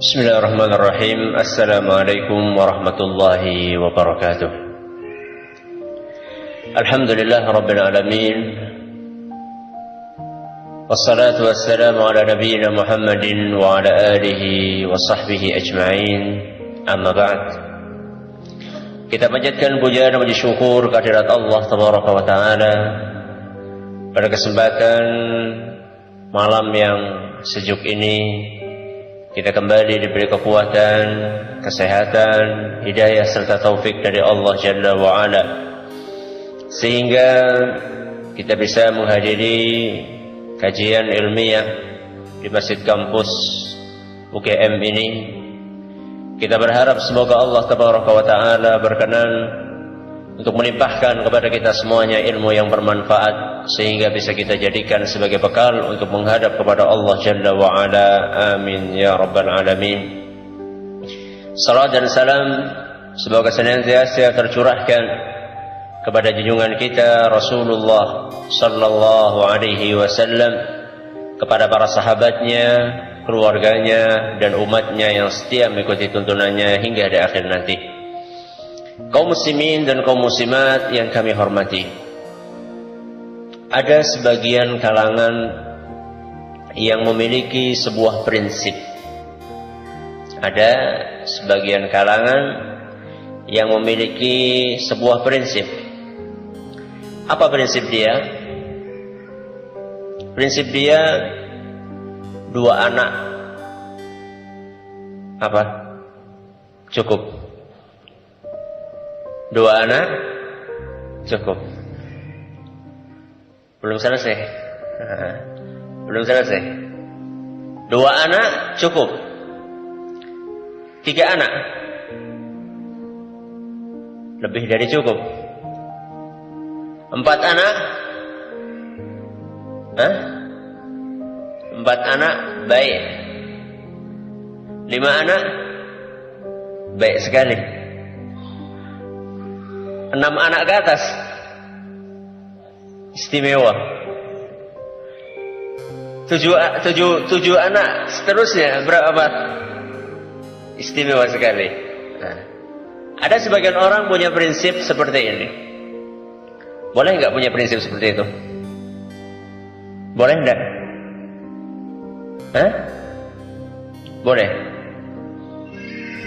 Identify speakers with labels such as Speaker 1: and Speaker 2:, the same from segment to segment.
Speaker 1: Bismillahirrahmanirrahim. Assalamualaikum warahmatullahi wabarakatuh. Alhamdulillah Rabbil Alamin. Wassalatu wassalamu ala nabiyyina Muhammadin wa ala alihi wa sahbihi ajma'in. Amma ba'd. Kita panjatkan puja dan puji syukur kehadirat Allah Tabaraka wa Ta'ala pada kesempatan malam yang sejuk ini. Kita kembali diberi kekuatan, kesehatan, hidayah serta taufik dari Allah Jalla wa'ala, sehingga kita bisa menghadiri kajian ilmiah di Masjid Kampus UGM ini. Kita berharap semoga Allah Tabaraka wa Ta'ala berkenan untuk melimpahkan kepada kita semuanya ilmu yang bermanfaat, sehingga bisa kita jadikan sebagai bekal untuk menghadap kepada Allah Jalla wa'ala. Amin ya Rabbal Alamin. Salam dan salam semoga senantiasa tercurahkan kepada junjungan kita Rasulullah Sallallahu Alaihi Wasallam, kepada para sahabatnya, keluarganya, dan umatnya yang setia mengikuti tuntunannya hingga di akhir nanti. Kaum muslimin dan kaum muslimat yang kami hormati, ada sebagian kalangan yang memiliki sebuah prinsip. Ada sebagian kalangan yang memiliki sebuah prinsip. Apa prinsip dia? Prinsip dia 2 anak. Apa? Cukup. 2 anak cukup. Belum selesai. Belum selesai. 2 anak cukup. 3 anak lebih dari cukup. 4 anak 4 anak baik. 5 anak baik sekali. 6 anak ke atas istimewa. 7 anak seterusnya berapa? Istimewa sekali. Nah, ada sebagian orang punya prinsip seperti ini. Boleh nggak punya prinsip seperti itu? Boleh nggak? Boleh.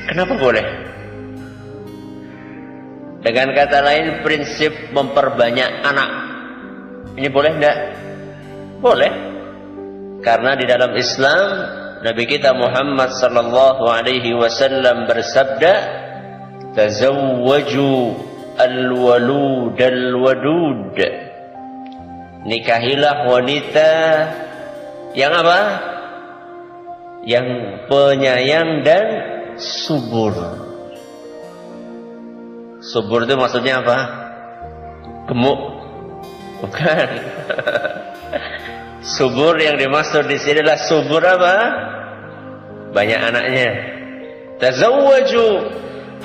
Speaker 1: Kenapa boleh? Dengan kata lain, prinsip memperbanyak anak. Ini boleh enggak? Boleh. Karena di dalam Islam, Nabi kita Muhammad sallallahu alaihi wasallam bersabda, "Tazawwaju al-walud al-wadud." Nikahilah wanita yang apa? Yang penyayang dan subur. Subur itu maksudnya apa? Gemuk? Bukan. Subur yang dimaksud di sini adalah subur apa? Banyak anaknya. Tazawwaju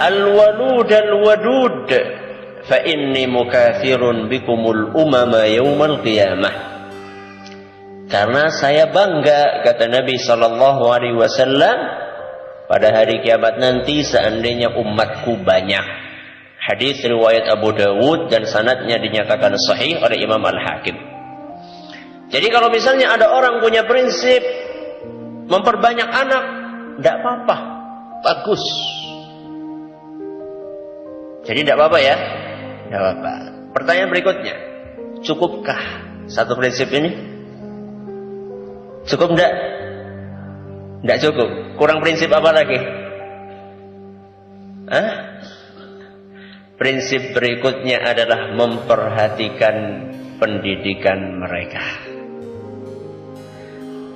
Speaker 1: al-walud al-wadud fa inni mukathirun bikumul umama yaumal qiyamah. Karena saya bangga, kata Nabi sallallahu alaihi wasallam, pada hari kiamat nanti seandainya umatku banyak. Hadis riwayat Abu Dawud dan sanadnya dinyatakan sahih oleh Imam Al-Hakim. Jadi kalau misalnya ada orang punya prinsip memperbanyak anak, tidak apa-apa, bagus. Jadi tidak apa-apa ya, tidak apa-apa. Pertanyaan berikutnya, cukupkah satu prinsip ini? Cukup tidak? Tidak cukup. Kurang prinsip apa lagi? Prinsip berikutnya adalah memperhatikan pendidikan mereka.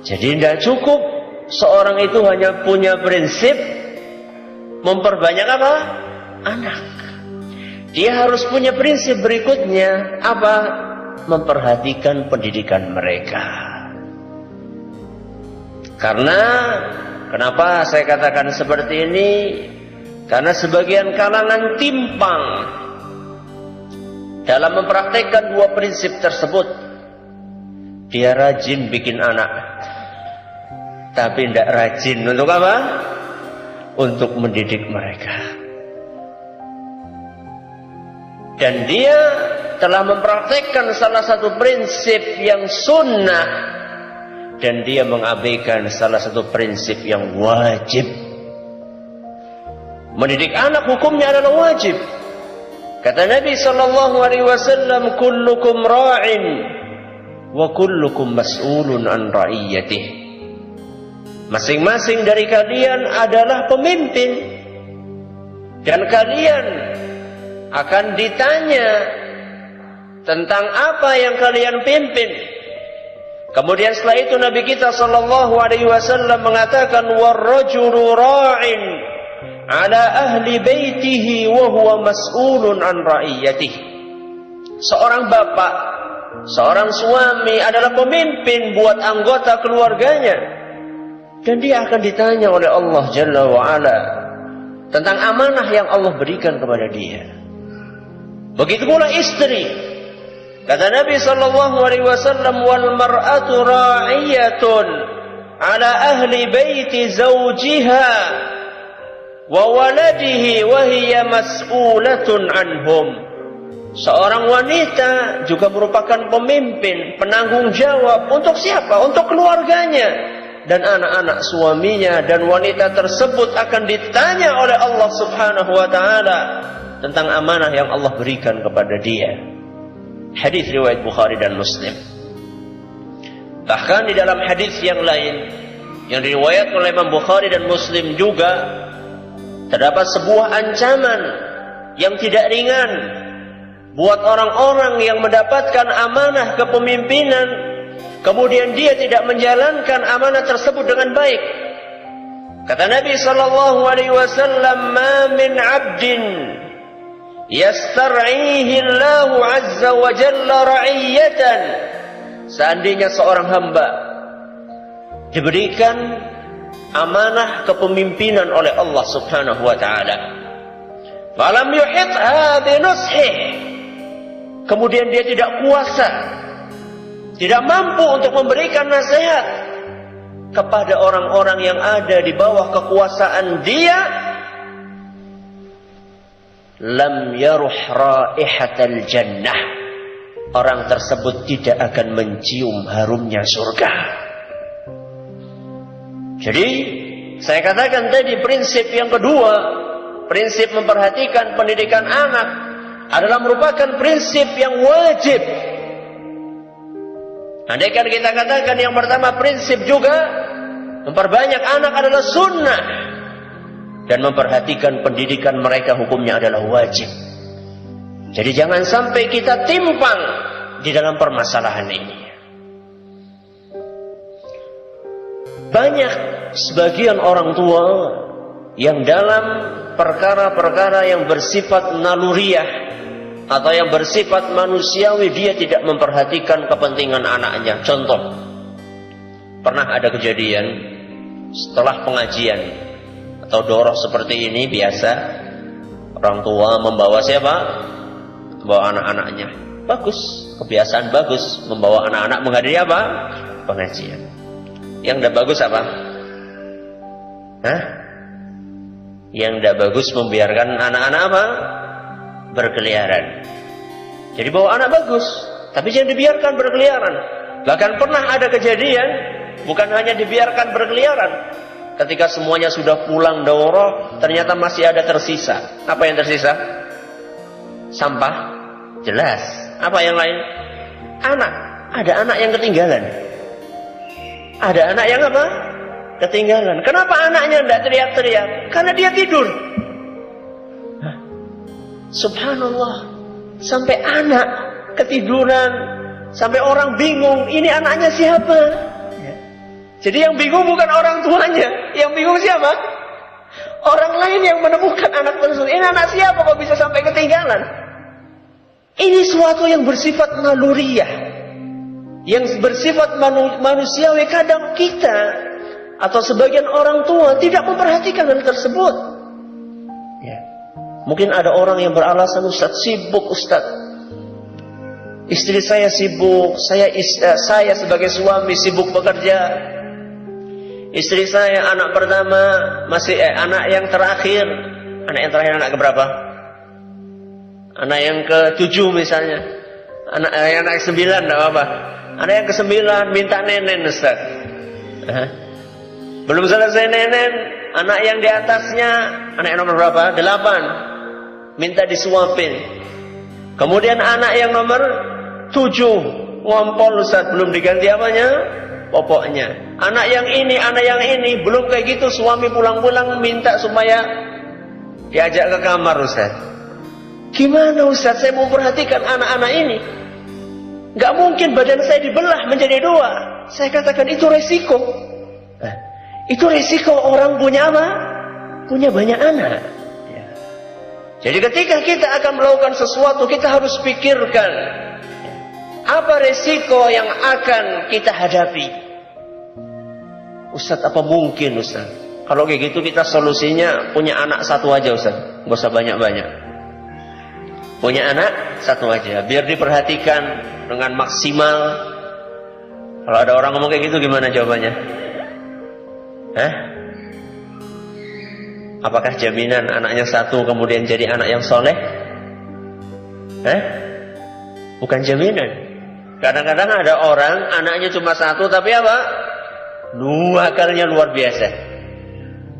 Speaker 1: Jadi tidak cukup seorang itu hanya punya prinsip memperbanyak apa? Anak. Dia harus punya prinsip berikutnya apa? Memperhatikan pendidikan mereka. Karena kenapa saya katakan seperti ini? Karena sebagian kalangan timpang dalam mempraktekkan 2 prinsip tersebut. Dia rajin bikin anak, tapi tidak rajin untuk apa? untuk mendidik mereka. Dan dia telah mempraktekkan salah satu prinsip yang sunnah, dan dia mengabaikan salah satu prinsip yang wajib. Mendidik anak hukumnya adalah wajib. Kata Nabi SAW, kullukum ra'in wa kullukum mas'ulun an ra'iyyatih. Masing-masing dari kalian adalah pemimpin, dan kalian akan ditanya tentang apa yang kalian pimpin. Kemudian setelah itu Nabi kita SAW mengatakan, warrajulu ra'in ala ahli baitihi wa huwa mas'ulun an ra'iyyatih. Seorang bapak, seorang suami adalah pemimpin buat anggota keluarganya, dan dia akan ditanya oleh Allah Jalla wa'ala tentang amanah yang Allah berikan kepada dia. Begitu pula istri. Kata Nabi SAW, wal mar'atu ra'iyatun ala ahli baiti zawjiha wa waladihi wa hiya mas'ulatun anhum. Seorang wanita juga merupakan pemimpin, penanggung jawab untuk siapa? Untuk keluarganya dan anak-anak suaminya, dan wanita tersebut akan ditanya oleh Allah Subhanahu wa taala tentang amanah yang Allah berikan kepada dia. Hadis riwayat Bukhari dan Muslim. Bahkan di dalam hadis yang lain yang diriwayatkan oleh Imam Bukhari dan Muslim juga terdapat sebuah ancaman yang tidak ringan buat orang-orang yang mendapatkan amanah kepemimpinan, kemudian dia tidak menjalankan amanah tersebut dengan baik. Kata Nabi SAW, ma min 'abdin yastar'ihi Allahu 'azza wa jalla ra'iyatan. Seandainya seorang hamba diberikan amanah kepemimpinan oleh Allah Subhanahu wa taala, falam yuhitha bi nushih, kemudian dia tidak kuasa, tidak mampu untuk memberikan nasihat kepada orang-orang yang ada di bawah kekuasaan dia, lam yaruh raihatal jannah, orang tersebut tidak akan mencium harumnya surga. Jadi saya katakan tadi, prinsip yang kedua, prinsip memperhatikan pendidikan anak adalah merupakan prinsip yang wajib. Andaikan kita katakan yang pertama prinsip juga, memperbanyak anak adalah sunnah, dan memperhatikan pendidikan mereka hukumnya adalah wajib. Jadi jangan sampai kita timpang di dalam permasalahan ini. Banyak sebagian orang tua yang dalam perkara-perkara yang bersifat naluriah atau yang bersifat manusiawi, dia tidak memperhatikan kepentingan anaknya. Contoh, pernah ada kejadian setelah pengajian atau doroh seperti ini, biasa orang tua membawa siapa? Membawa anak-anaknya. Bagus, kebiasaan bagus membawa anak-anak menghadiri apa? Pengajian. Yang tidak bagus apa? Yang tidak bagus membiarkan anak-anak apa? Berkeliaran. Jadi bawa anak bagus, tapi jangan dibiarkan berkeliaran. Bahkan pernah ada kejadian, bukan hanya dibiarkan berkeliaran, ketika semuanya sudah pulang daurah, ternyata masih ada tersisa. Apa yang tersisa? Sampah? Jelas. Apa yang lain? Anak. Ada anak yang ketinggalan. Ada anak yang apa? Ketinggalan. Kenapa anaknya tidak teriak-teriak? Karena dia tidur. Subhanallah. Sampai anak ketiduran, sampai orang bingung, ini anaknya siapa? Jadi yang bingung bukan orang tuanya, yang bingung siapa? Orang lain yang menemukan anak tersebut. Ini anak siapa kok bisa sampai ketinggalan? Ini suatu yang bersifat naluriah, yang bersifat manusiawi. Kadang kita atau sebagian orang tua tidak memperhatikan hal tersebut. Ya. Mungkin ada orang yang beralasan, Ustaz sibuk Ustaz, istri saya sibuk, saya sebagai suami sibuk bekerja. Istri saya anak pertama masih anak yang terakhir. Anak yang terakhir anak keberapa? Anak yang ke-7 misalnya. Anak yang ke-9 enggak apa-apa. Anak yang ke-9 minta nenen, Ustaz. Belum selesai nenen, anak yang di atasnya, anak yang nomor berapa? 8. Minta disuapin. Kemudian anak yang nomor 7 ngompol, Ustaz, belum diganti apanya? Popoknya. Anak yang ini belum kayak gitu, suami pulang-pulang minta supaya diajak ke kamar, Ustaz. Gimana, Ustaz? Saya mau perhatikan anak-anak ini. Gak mungkin badan saya dibelah menjadi 2. Saya katakan itu resiko. Itu resiko orang punya apa? Punya banyak anak. Jadi ketika kita akan melakukan sesuatu, kita harus pikirkan apa resiko yang akan kita hadapi. Ustaz, apa mungkin, Ustaz? Kalau kayak gitu kita solusinya punya anak 1 aja, Ustaz. Gak usah banyak-banyak. Punya anak 1 aja, biar diperhatikan dengan maksimal. Kalau ada orang ngomong kayak gitu, gimana jawabannya? Apakah jaminan anaknya 1 kemudian jadi anak yang soleh? Bukan jaminan. Kadang-kadang ada orang anaknya cuma 1 tapi apa? Akalnya luar biasa.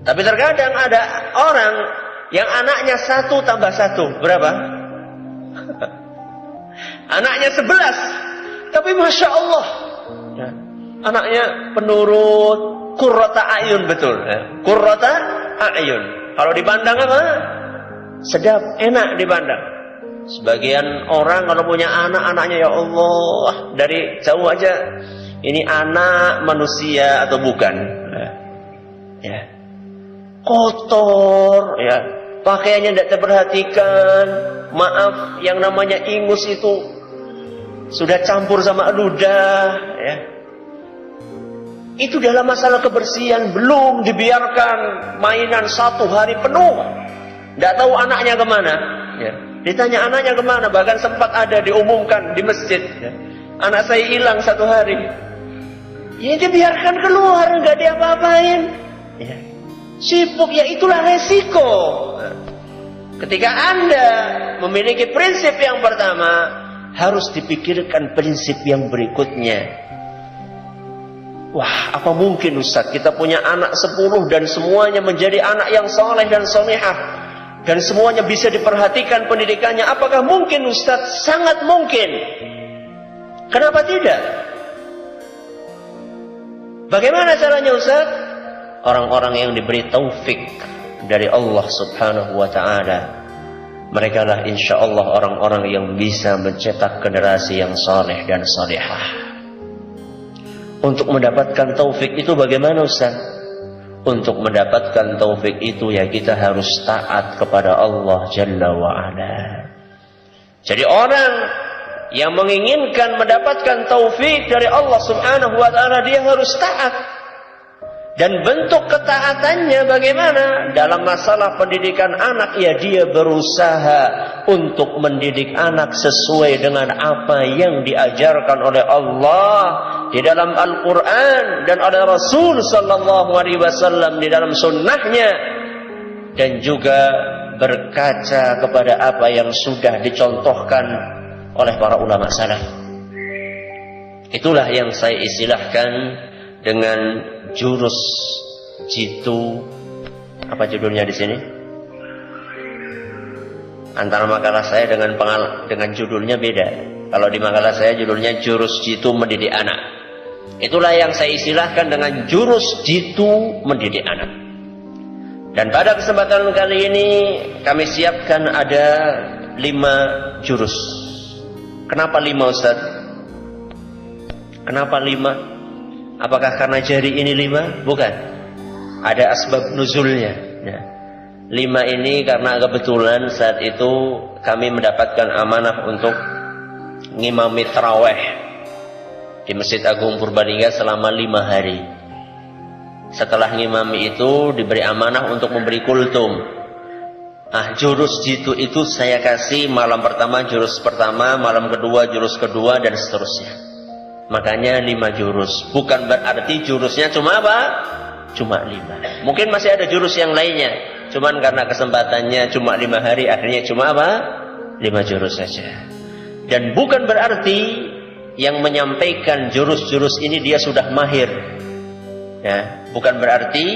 Speaker 1: Tapi terkadang ada orang yang anaknya 1 tambah 1 berapa? Anaknya 11, tapi Masya Allah, anaknya penurut, qurrata a'yun, betul. Qurrata a'yun. Kalau dipandang apa? Sedap, enak dipandang. Sebagian orang kalau punya anak, anaknya ya Allah, dari jauh aja, ini anak manusia atau bukan? Ya, kotor, ya, pakaiannya tidak terperhatikan. Maaf, yang namanya ingus itu sudah campur sama ludah, ya. Itu dalam masalah kebersihan, belum dibiarkan mainan 1 hari penuh. Tidak tahu anaknya kemana, ya. Ditanya anaknya kemana, bahkan sempat ada diumumkan di masjid, ya. Anak saya hilang 1 hari. Ya dibiarkan keluar, nggak diapa-apain, ya. Sibuk, ya itulah resiko. Ketika Anda memiliki prinsip yang pertama, harus dipikirkan prinsip yang berikutnya. Wah, apa mungkin, Ustaz, kita punya anak 10 dan semuanya menjadi anak yang saleh dan salihah, dan semuanya bisa diperhatikan pendidikannya? Apakah mungkin, Ustaz? Sangat mungkin. Kenapa tidak? Bagaimana caranya, Ustaz? Orang-orang yang diberi taufik dari Allah Subhanahu wa ta'ala, mereka lah insya Allah orang-orang yang bisa mencetak generasi yang saleh dan salihah. Untuk mendapatkan taufik itu bagaimana, Ustaz? Untuk mendapatkan taufik itu ya kita harus taat kepada Allah Jalla wa'ala. Jadi orang yang menginginkan mendapatkan taufik dari Allah Subhanahu wa ta'ala, dia harus taat. Dan bentuk ketaatannya bagaimana? Dalam masalah pendidikan anak, ya dia berusaha untuk mendidik anak sesuai dengan apa yang diajarkan oleh Allah di dalam Al-Quran dan oleh Rasul Sallallahu Alaihi Wasallam di dalam sunnahnya, dan juga berkaca kepada apa yang sudah dicontohkan oleh para ulama salaf. Itulah yang saya istilahkan dengan jurus jitu. Apa judulnya di sini? Antara makalah saya dengan judulnya beda. Kalau di makalah saya judulnya jurus jitu mendidik anak. Itulah yang saya istilahkan dengan jurus jitu mendidik anak. Dan pada kesempatan kali ini kami siapkan ada 5 jurus. Kenapa 5, Ustaz? Kenapa 5? Apakah karena jari ini 5? Bukan. Ada asbab nuzulnya. Ya. 5 ini karena kebetulan saat itu kami mendapatkan amanah untuk ngimami tarawih di Masjid Agung Purbalingga selama 5 hari. Setelah ngimami itu diberi amanah untuk memberi kultum. Jurus jitu itu saya kasih malam pertama jurus pertama, malam kedua jurus kedua, dan seterusnya. Makanya 5 jurus. Bukan berarti jurusnya cuma apa? cuma 5. Mungkin masih ada jurus yang lainnya, cuman karena kesempatannya cuma 5 hari, akhirnya cuma apa? 5 jurus saja. Dan bukan berarti yang menyampaikan jurus-jurus ini dia sudah mahir. Ya, bukan berarti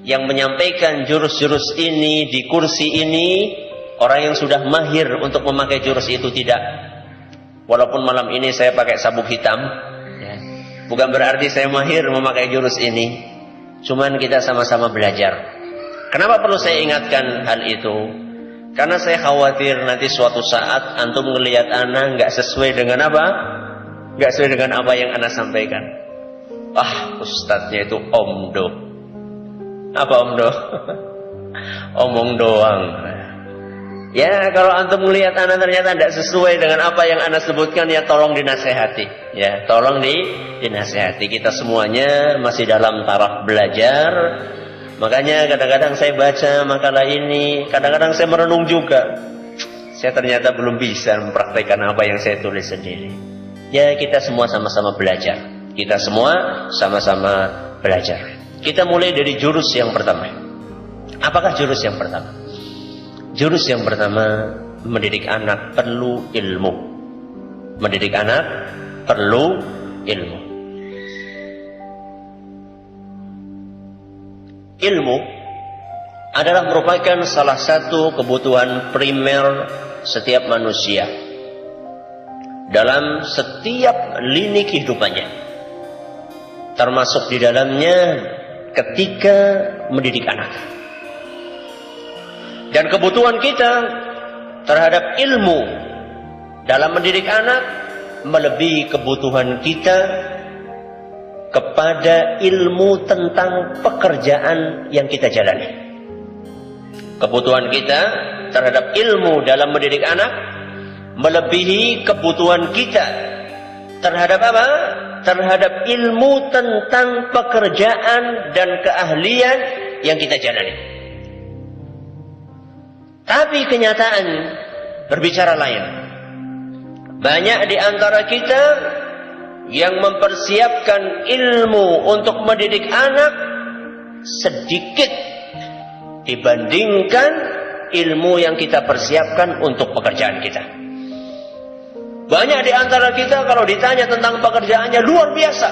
Speaker 1: yang menyampaikan jurus-jurus ini di kursi ini orang yang sudah mahir untuk memakai jurus itu, tidak. Walaupun malam ini saya pakai sabuk hitam, ya, bukan berarti saya mahir memakai jurus ini. Cuman kita sama-sama belajar. Kenapa perlu saya ingatkan hal itu? Karena saya khawatir nanti suatu saat antum ngelihat ana nggak sesuai dengan apa? Nggak sesuai dengan apa yang ana sampaikan. Ustadznya itu omdo. Apa omdo? Omong doang. Ya, kalau antum melihat ana ternyata tidak sesuai dengan apa yang ana sebutkan, ya tolong dinasehati. Ya, tolong dinasehati. Kita semuanya masih dalam taraf belajar. Makanya kadang-kadang saya baca makalah ini, kadang-kadang saya merenung juga. Saya ternyata belum bisa mempraktikkan apa yang saya tulis sendiri. Ya, kita semua sama-sama belajar. Kita semua sama-sama belajar. Kita mulai dari jurus yang pertama. Apakah jurus yang pertama? Jurus yang pertama, mendidik anak perlu ilmu. Mendidik anak perlu ilmu. Ilmu adalah merupakan salah satu kebutuhan primer setiap manusia dalam setiap lini kehidupannya. Termasuk di dalamnya ketika mendidik anak. Dan kebutuhan kita terhadap ilmu dalam mendidik anak melebihi kebutuhan kita kepada ilmu tentang pekerjaan yang kita jalani. Kebutuhan kita terhadap ilmu dalam mendidik anak melebihi kebutuhan kita terhadap apa? Terhadap ilmu tentang pekerjaan dan keahlian yang kita jalani. Tapi kenyataan berbicara lain. Banyak di antara kita yang mempersiapkan ilmu untuk mendidik anak sedikit dibandingkan ilmu yang kita persiapkan untuk pekerjaan kita. Banyak di antara kita kalau ditanya tentang pekerjaannya luar biasa.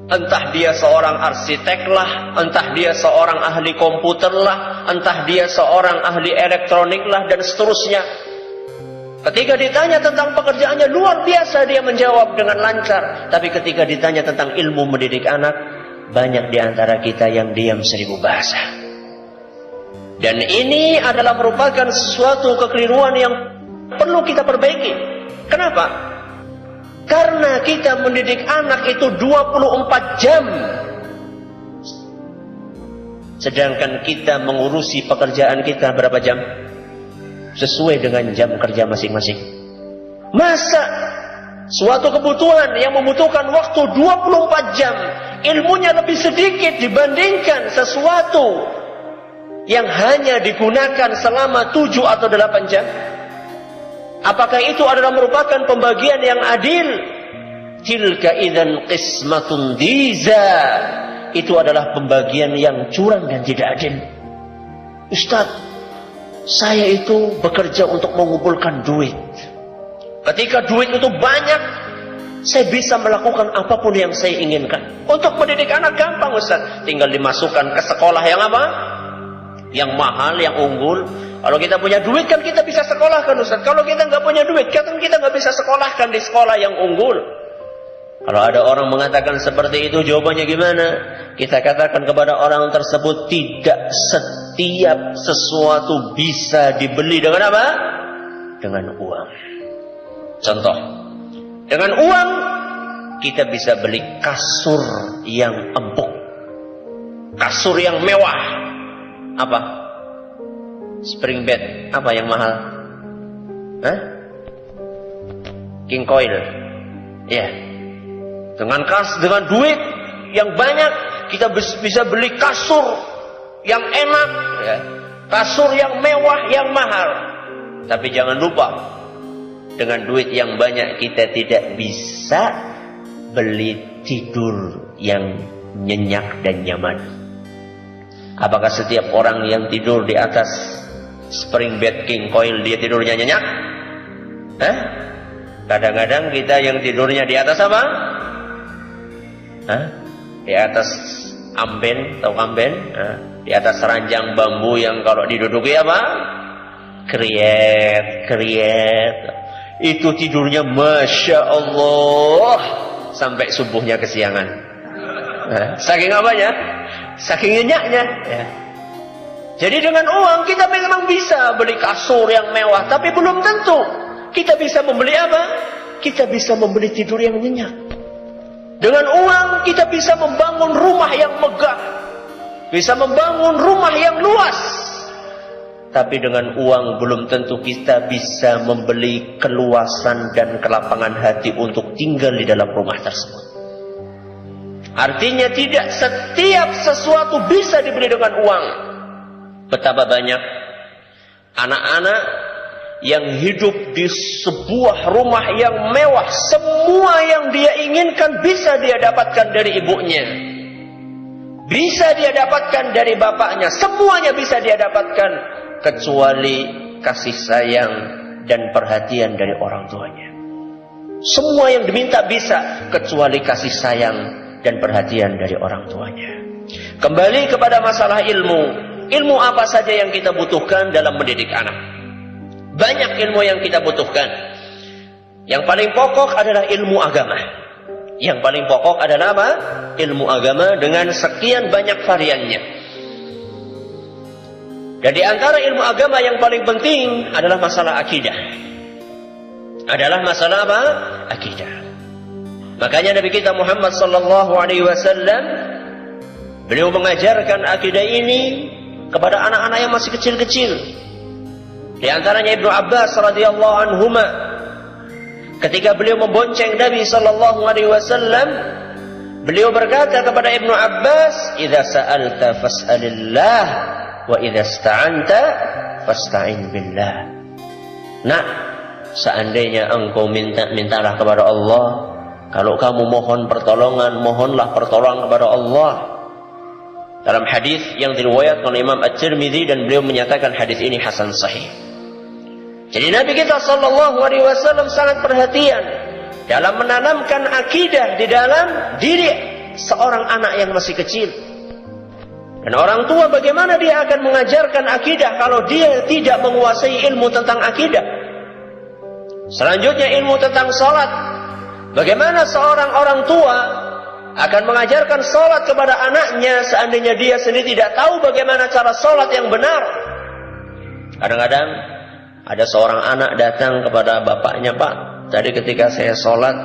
Speaker 1: Entah dia seorang arsitek lah, entah dia seorang ahli komputer lah, entah dia seorang ahli elektronik lah, dan seterusnya. Ketika ditanya tentang pekerjaannya luar biasa dia menjawab dengan lancar. Tapi ketika ditanya tentang ilmu mendidik anak, banyak di antara kita yang diam 1000 bahasa. Dan ini adalah merupakan suatu kekeliruan yang perlu kita perbaiki. Kenapa? Karena kita mendidik anak itu 24 jam. Sedangkan kita mengurusi pekerjaan kita berapa jam? Sesuai dengan jam kerja masing-masing. Masa suatu kebutuhan yang membutuhkan waktu 24 jam, ilmunya lebih sedikit dibandingkan sesuatu yang hanya digunakan selama 7 atau 8 jam? Apakah itu adalah merupakan pembagian yang adil? Tilka idzan qismatun diza. Itu adalah pembagian yang curang dan tidak adil. Ustaz, saya itu bekerja untuk mengumpulkan duit. Ketika duit itu banyak, saya bisa melakukan apapun yang saya inginkan. Untuk mendidik anak gampang, Ustaz. Tinggal dimasukkan ke sekolah yang apa? Yang mahal, yang unggul. Kalau kita punya duit kan kita bisa sekolahkan, Ustaz. Kalau kita nggak punya duit, kan kita nggak bisa sekolahkan di sekolah yang unggul. Kalau ada orang mengatakan seperti itu, jawabannya gimana? Kita katakan kepada orang tersebut, tidak setiap sesuatu bisa dibeli dengan apa? Dengan uang. Contoh, dengan uang kita bisa beli kasur yang empuk, kasur yang mewah. Apa? Spring bed. Apa yang mahal? Hah? King coil. Ya. Dengan duit yang banyak kita bisa beli kasur yang enak, ya. Kasur yang mewah, yang mahal. Tapi jangan lupa, dengan duit yang banyak kita tidak bisa beli tidur yang nyenyak dan nyaman. Apakah setiap orang yang tidur di atas spring bed king coil dia tidurnya nyenyak? Kadang-kadang kita yang tidurnya di atas apa? Di atas amben atau kamben, di atas ranjang bambu yang kalau diduduki apa? Kriet. Itu tidurnya Masya Allah sampai subuhnya kesiangan. Saking apanya? Saking nyenyaknya. Jadi dengan uang kita memang bisa beli kasur yang mewah, tapi belum tentu kita bisa membeli apa? Kita bisa membeli tidur yang nyenyak. Dengan uang kita bisa membangun rumah yang megah, bisa membangun rumah yang luas. Tapi dengan uang belum tentu kita bisa membeli keluasan dan kelapangan hati untuk tinggal di dalam rumah tersebut. Artinya tidak setiap sesuatu bisa dibeli dengan uang. Betapa banyak anak-anak yang hidup di sebuah rumah yang mewah. Semua yang dia inginkan bisa dia dapatkan dari ibunya, bisa dia dapatkan dari bapaknya. Semuanya bisa dia dapatkan, kecuali kasih sayang dan perhatian dari orang tuanya. Semua yang diminta bisa, kecuali kasih sayang dan perhatian dari orang tuanya. Kembali kepada masalah ilmu. Ilmu apa saja yang kita butuhkan dalam mendidik anak? Banyak ilmu yang kita butuhkan. Yang paling pokok adalah ilmu agama. Yang paling pokok adalah apa? Ilmu agama dengan sekian banyak variannya. Dan di antara ilmu agama yang paling penting adalah masalah akidah. Adalah masalah apa? Akidah. Makanya Nabi kita Muhammad sallallahu alaihi wasallam beliau mengajarkan akidah ini kepada anak-anak yang masih kecil-kecil. Di antaranya Ibnu Abbas radhiyallahu anhuma, ketika beliau membonceng Nabi sallallahu alaihi wasallam, beliau berkata kepada Ibnu Abbas, "Idza sa'alta fas'alillah wa idza ista'anta fasta'in billah." Nah, seandainya engkau mintalah kepada Allah. Kalau kamu mohon pertolongan, mohonlah pertolongan kepada Allah. Dalam hadis yang diriwayatkan oleh Imam At-Tirmidzi, dan beliau menyatakan hadis ini hasan sahih. Jadi Nabi kita sallallahu alaihi wasallam sangat perhatian dalam menanamkan akidah di dalam diri seorang anak yang masih kecil. Dan orang tua bagaimana dia akan mengajarkan akidah kalau dia tidak menguasai ilmu tentang akidah? Selanjutnya ilmu tentang salat. Bagaimana seorang orang tua akan mengajarkan salat kepada anaknya seandainya dia sendiri tidak tahu bagaimana cara salat yang benar? Kadang-kadang ada seorang anak datang kepada bapaknya, "Pak, tadi ketika saya salat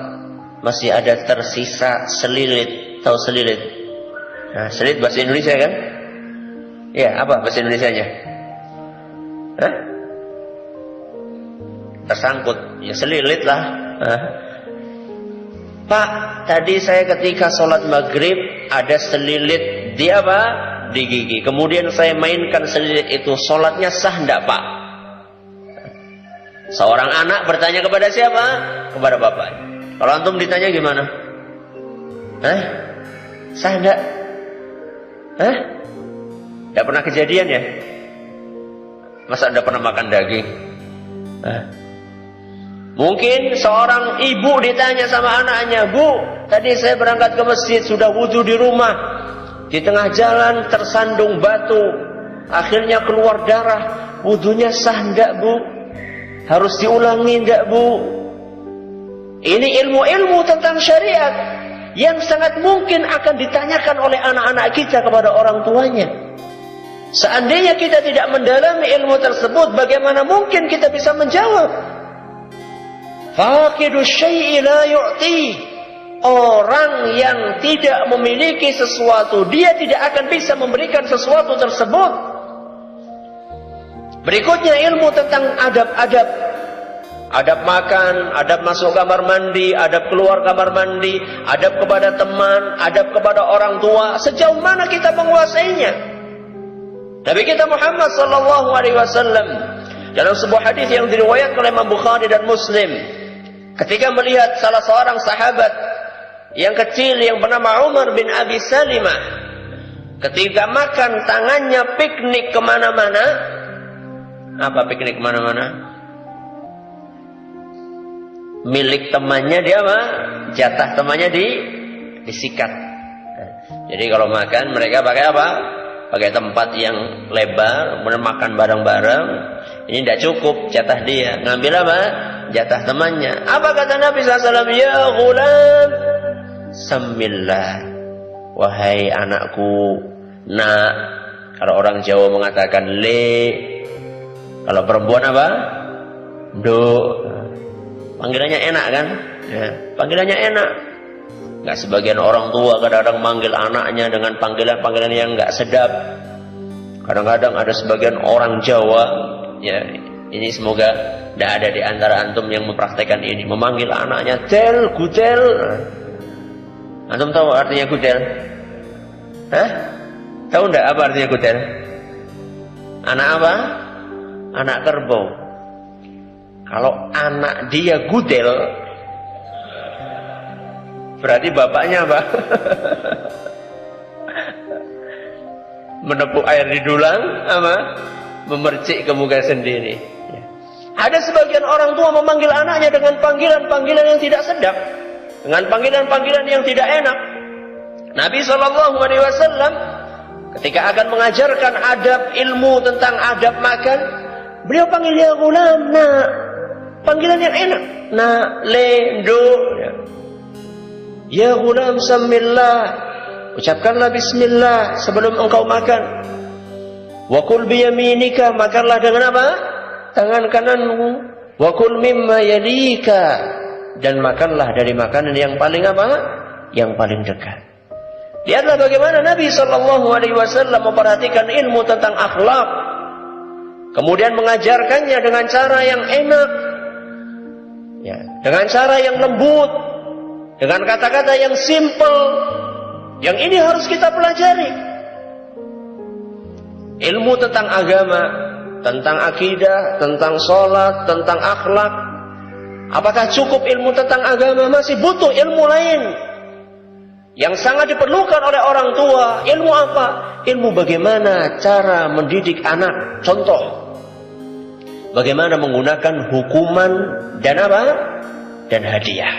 Speaker 1: masih ada tersisa selilit." Tahu selilit? Nah, selilit bahasa Indonesia kan? Ya, apa bahasa Indonesianya? Tersangkut. Ya selilit lah. "Pak, tadi saya ketika sholat maghrib ada selilit di apa? Di gigi. Kemudian saya mainkan selilit itu. Sholatnya sah enggak, Pak?" Seorang anak bertanya kepada siapa? Kepada bapak. Kalau antum ditanya gimana? Sah enggak? Enggak pernah kejadian ya? Masa enggak pernah makan daging? Mungkin seorang ibu ditanya sama anaknya, "Bu, tadi saya berangkat ke masjid, sudah wudu di rumah. Di tengah jalan tersandung batu. Akhirnya keluar darah. Wudunya sah enggak, Bu? Harus diulangi enggak, Bu?" Ini ilmu-ilmu tentang syariat yang sangat mungkin akan ditanyakan oleh anak-anak kita kepada orang tuanya. Seandainya kita tidak mendalami ilmu tersebut, bagaimana mungkin kita bisa menjawab? Faqidu syai'i la yu'ti. Orang yang tidak memiliki sesuatu, dia tidak akan bisa memberikan sesuatu tersebut. Berikutnya ilmu tentang adab-adab. Adab makan, adab masuk kamar mandi, adab keluar kamar mandi, adab kepada teman, adab kepada orang tua. Sejauh mana kita menguasainya? Nabi kita Muhammad sallallahu alaihi wasallam dalam sebuah hadis yang diriwayatkan oleh Imam Bukhari dan Muslim, ketika melihat salah seorang sahabat yang kecil yang bernama Umar bin Abi Salimah, ketika makan tangannya piknik kemana-mana. Apa piknik kemana-mana? Milik temannya dia apa? Jatah temannya disikat. Jadi kalau makan mereka pakai apa? Pakai tempat yang lebar, kemudian makan bareng-bareng. Ini tidak cukup jatah dia, ngambil apa? Jatah temannya. Apa kata Nabi SAW? Ya ghulam, samillah. Wahai anakku, nak. Kalau orang Jawa mengatakan le. Kalau perempuan apa? Do. Panggilannya enak kan? Ya, panggilannya enak. Gak sebagian orang tua kadang-kadang manggil anaknya dengan panggilan-panggilan yang gak sedap. Kadang-kadang ada sebagian orang Jawa, ya, ini semoga tidak ada di antara antum yang mempraktekkan ini, memanggil anaknya tel, gudel. Antum tahu artinya gudel? Hah? Tahu tidak apa artinya gudel? Anak apa? Anak kerbau. Kalau anak dia gudel, berarti bapaknya apa? Menepuk air di dulang, apa? Memercik ke muka sendiri. Ya. Ada sebagian orang tua memanggil anaknya dengan panggilan-panggilan yang tidak sedap, dengan panggilan-panggilan yang tidak enak. Nabi SAW ketika akan mengajarkan adab ilmu tentang adab makan, beliau panggil ya ghulam, nak. Panggilan yang enak, nak, le, do. Ya ghulam, samillah. Ucapkanlah bismillah sebelum engkau makan. Wa kul biyaminika, makanlah dengan apa? Tangan kananmu. Wa kul mimma yalika, dan makanlah dari makanan yang paling apa? Yang paling dekat. Lihatlah bagaimana Nabi SAW memperhatikan ilmu tentang akhlak, kemudian mengajarkannya dengan cara yang enak, ya, dengan cara yang lembut, dengan kata-kata yang simple. Yang ini harus kita pelajari. Ilmu tentang agama, tentang akidah, tentang sholat, tentang akhlak. Apakah cukup ilmu tentang agama? Masih butuh ilmu lain yang sangat diperlukan oleh orang tua. Ilmu apa? Ilmu bagaimana cara mendidik anak. Contoh, bagaimana menggunakan hukuman dan apa? Dan hadiah.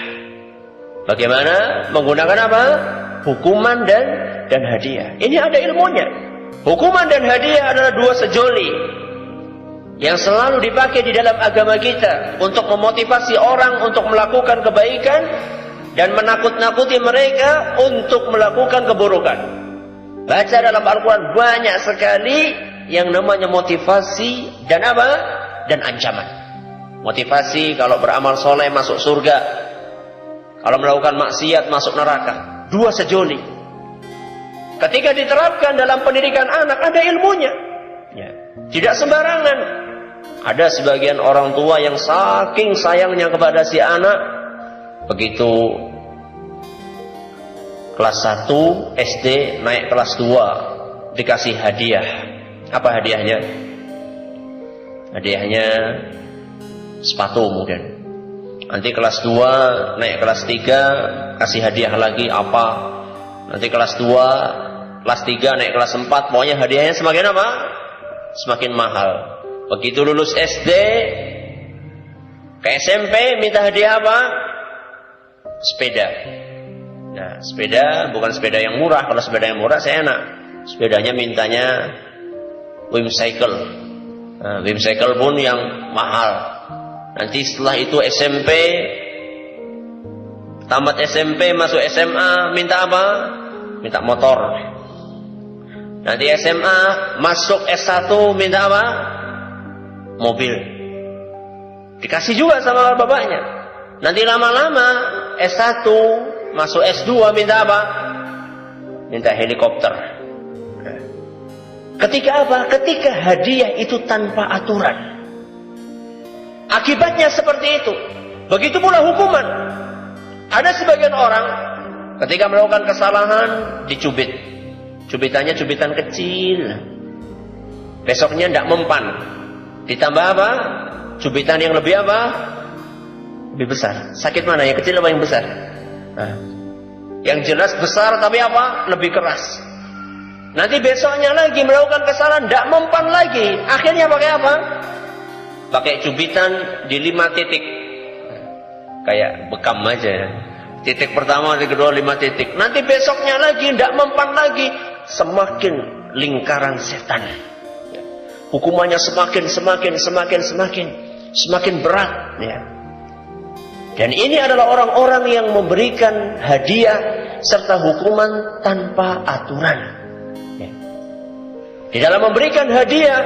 Speaker 1: Bagaimana menggunakan apa? Hukuman dan hadiah. Ini ada ilmunya. Hukuman dan hadiah adalah dua sejoli yang selalu dipakai di dalam agama kita untuk memotivasi orang untuk melakukan kebaikan dan menakut-nakuti mereka untuk melakukan keburukan. Baca dalam Al-Quran banyak sekali yang namanya motivasi dan apa? Dan ancaman. Motivasi kalau beramal soleh masuk surga, kalau melakukan maksiat masuk neraka. Dua sejoli. Ketika diterapkan dalam pendidikan anak, ada ilmunya. Ya. Tidak sembarangan. Ada sebagian orang tua yang saking sayangnya kepada si anak, begitu kelas 1 SD naik kelas 2 dikasih hadiah. Apa hadiahnya? Hadiahnya sepatu mungkin. Nanti kelas 2 naik kelas 3 kasih hadiah lagi apa? Nanti kelas 2, kelas 3 naik kelas 4, pokoknya hadiahnya semakin apa? Semakin mahal. Begitu lulus SD ke SMP minta hadiah apa? Sepeda. Nah, sepeda bukan sepeda yang murah. Kalau sepeda yang murah saya enak. Sepedanya mintanya Whimsicle. Nah, Whimsicle pun yang mahal. Nanti setelah itu SMP, tamat SMP masuk SMA, minta apa? Minta motor. Nanti SMA masuk S1 minta apa? Mobil. Dikasih juga sama bapaknya. Nanti lama-lama S1 masuk S2 minta apa? Minta helikopter. Ketika apa? Ketika hadiah itu tanpa aturan. Akibatnya seperti itu. Begitu pula hukuman. Ada sebagian orang ketika melakukan kesalahan dicubit. Cubitannya cubitan kecil. Besoknya tidak mempan. Ditambah apa? Cubitan yang lebih apa? Lebih besar. Sakit mana? Yang kecil apa yang besar? Nah. Yang jelas besar tapi apa? Lebih keras. Nanti besoknya lagi melakukan kesalahan, tidak mempan lagi. Akhirnya pakai apa? Pakai cubitan di 5 titik. Kayak bekam aja. Titik pertama, titik kedua, 5 titik. Nanti besoknya lagi, tidak mempan lagi. Semakin lingkaran setan. Hukumannya semakin berat. Ya. Dan ini adalah orang-orang yang memberikan hadiah serta hukuman tanpa aturan. Ya. Di dalam memberikan hadiah,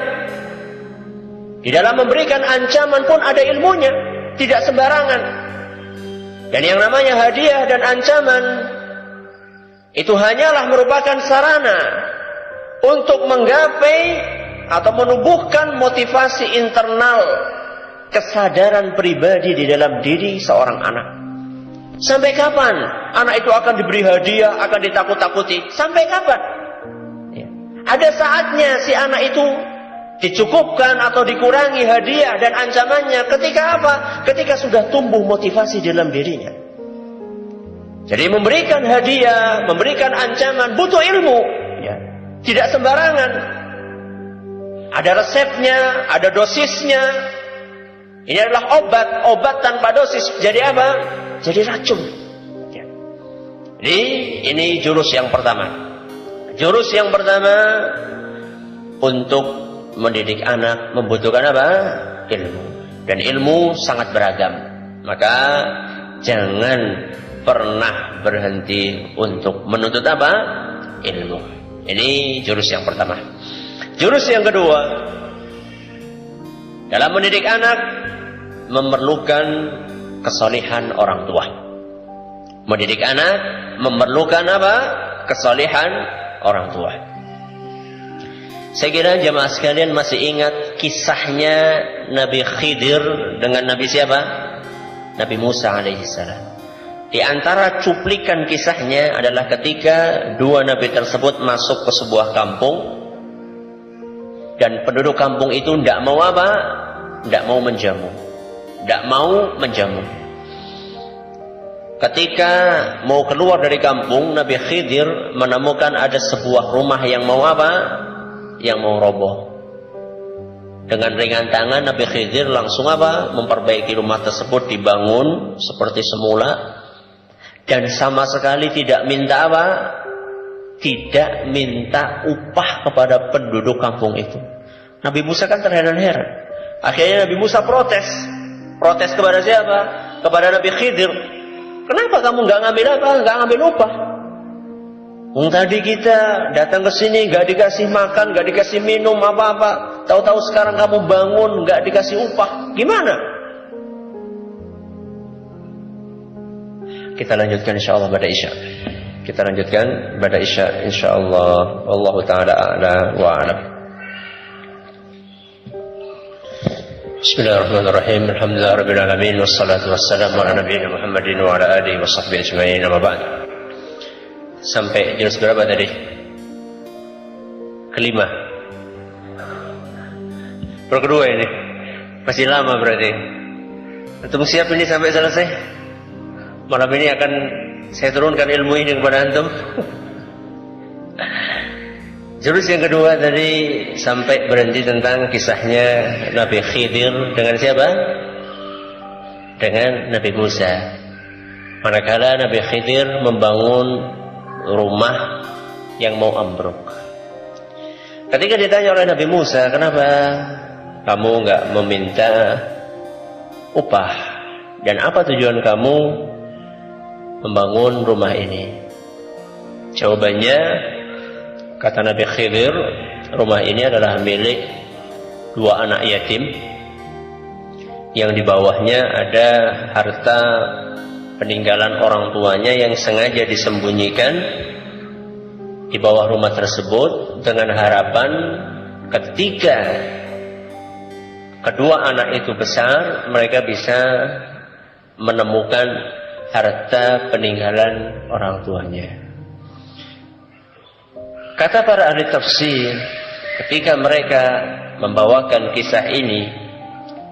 Speaker 1: di dalam memberikan ancaman pun ada ilmunya, tidak sembarangan. Dan yang namanya hadiah dan ancaman itu hanyalah merupakan sarana untuk menggapai atau menumbuhkan motivasi internal, kesadaran pribadi di dalam diri seorang anak. Sampai kapan anak itu akan diberi hadiah, akan ditakut-takuti? Sampai kapan? Ya. Ada saatnya si anak itu dicukupkan atau dikurangi hadiah dan ancamannya. Ketika apa? Ketika sudah tumbuh motivasi dalam dirinya. Jadi memberikan hadiah, memberikan ancaman butuh ilmu. Ya. Tidak sembarangan. Ada resepnya, ada dosisnya. Ini adalah obat tanpa dosis. Jadi apa? Jadi racun. Ya. Jadi ini jurus yang pertama. Jurus yang pertama untuk mendidik anak membutuhkan apa? Ilmu. Dan ilmu sangat beragam. Maka jangan pernah berhenti untuk menuntut apa? Ilmu. Ini jurus yang pertama. Jurus yang kedua, dalam mendidik anak memerlukan kesalehan orang tua. Mendidik anak memerlukan apa? Kesalehan orang tua. Saya kira jemaah sekalian masih ingat kisahnya Nabi Khidir dengan Nabi siapa? Nabi Musa alaihissalam. Di antara cuplikan kisahnya adalah ketika dua nabi tersebut masuk ke sebuah kampung dan penduduk kampung itu tidak mau apa? Tidak mau menjamu. Tidak mau menjamu. Ketika mau keluar dari kampung, Nabi Khidir menemukan ada sebuah rumah yang mau apa? Yang mau roboh. Dengan ringan tangan Nabi Khidir langsung apa? Memperbaiki rumah tersebut, dibangun seperti semula. Dan sama sekali tidak minta apa? Tidak minta upah kepada penduduk kampung itu. Nabi Musa kan terheran-heran. Akhirnya Nabi Musa protes. Protes kepada siapa? Kepada Nabi Khidir. Kenapa kamu nggak ngambil apa? Nggak ngambil upah? Tadi kita datang ke sini nggak dikasih makan, nggak dikasih minum apa-apa. Tahu-tahu sekarang kamu bangun nggak dikasih upah. Gimana? Kita lanjutkan insyaallah pada Isya. Kita lanjutkan pada Isya insyaallah. Wallahu taala a'la wa a'lam. Bismillahirrahmanirrahim. Alhamdulillahirabbil alamin wassalatu wassalamu ala nabiyina Muhammadin wa ala alihi washabbihi ajmain. Amma ba'd. Sampai jurus berapa tadi? Kelima. Kedua ini. Masih lama berarti. Antum siap ini sampai selesai? Malam ini akan saya turunkan ilmu ini kepada antum. Jurus yang kedua tadi sampai berhenti tentang kisahnya Nabi Khidir dengan siapa? Dengan Nabi Musa. Manakala Nabi Khidir membangun rumah yang mau ambruk. Ketika ditanya oleh Nabi Musa, kenapa kamu nggak meminta upah? Dan apa tujuan kamu membangun rumah ini? Jawabannya, kata Nabi Khidir, rumah ini adalah milik dua anak yatim yang di bawahnya ada harta peninggalan orang tuanya yang sengaja disembunyikan di bawah rumah tersebut dengan harapan ketika kedua anak itu besar mereka bisa menemukan harta peninggalan orang tuanya. Kata para ahli tafsir, ketika mereka membawakan kisah ini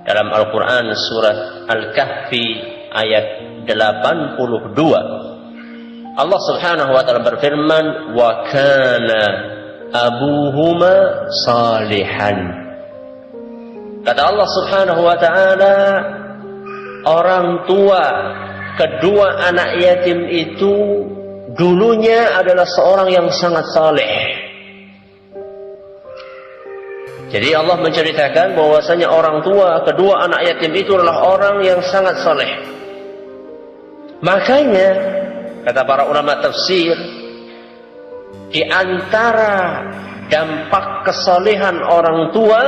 Speaker 1: dalam Al-Quran surat Al-Kahfi ayat 82, Allah Subhanahu wa taala berfirman, "Wa kana abuhuma salihan." Kata Allah Subhanahu wa taala, orang tua kedua anak yatim itu dulunya adalah seorang yang sangat saleh. Jadi Allah menceritakan bahwasanya orang tua kedua anak yatim itu adalah orang yang sangat saleh. Makanya kata para ulama tafsir, di antara dampak kesalehan orang tua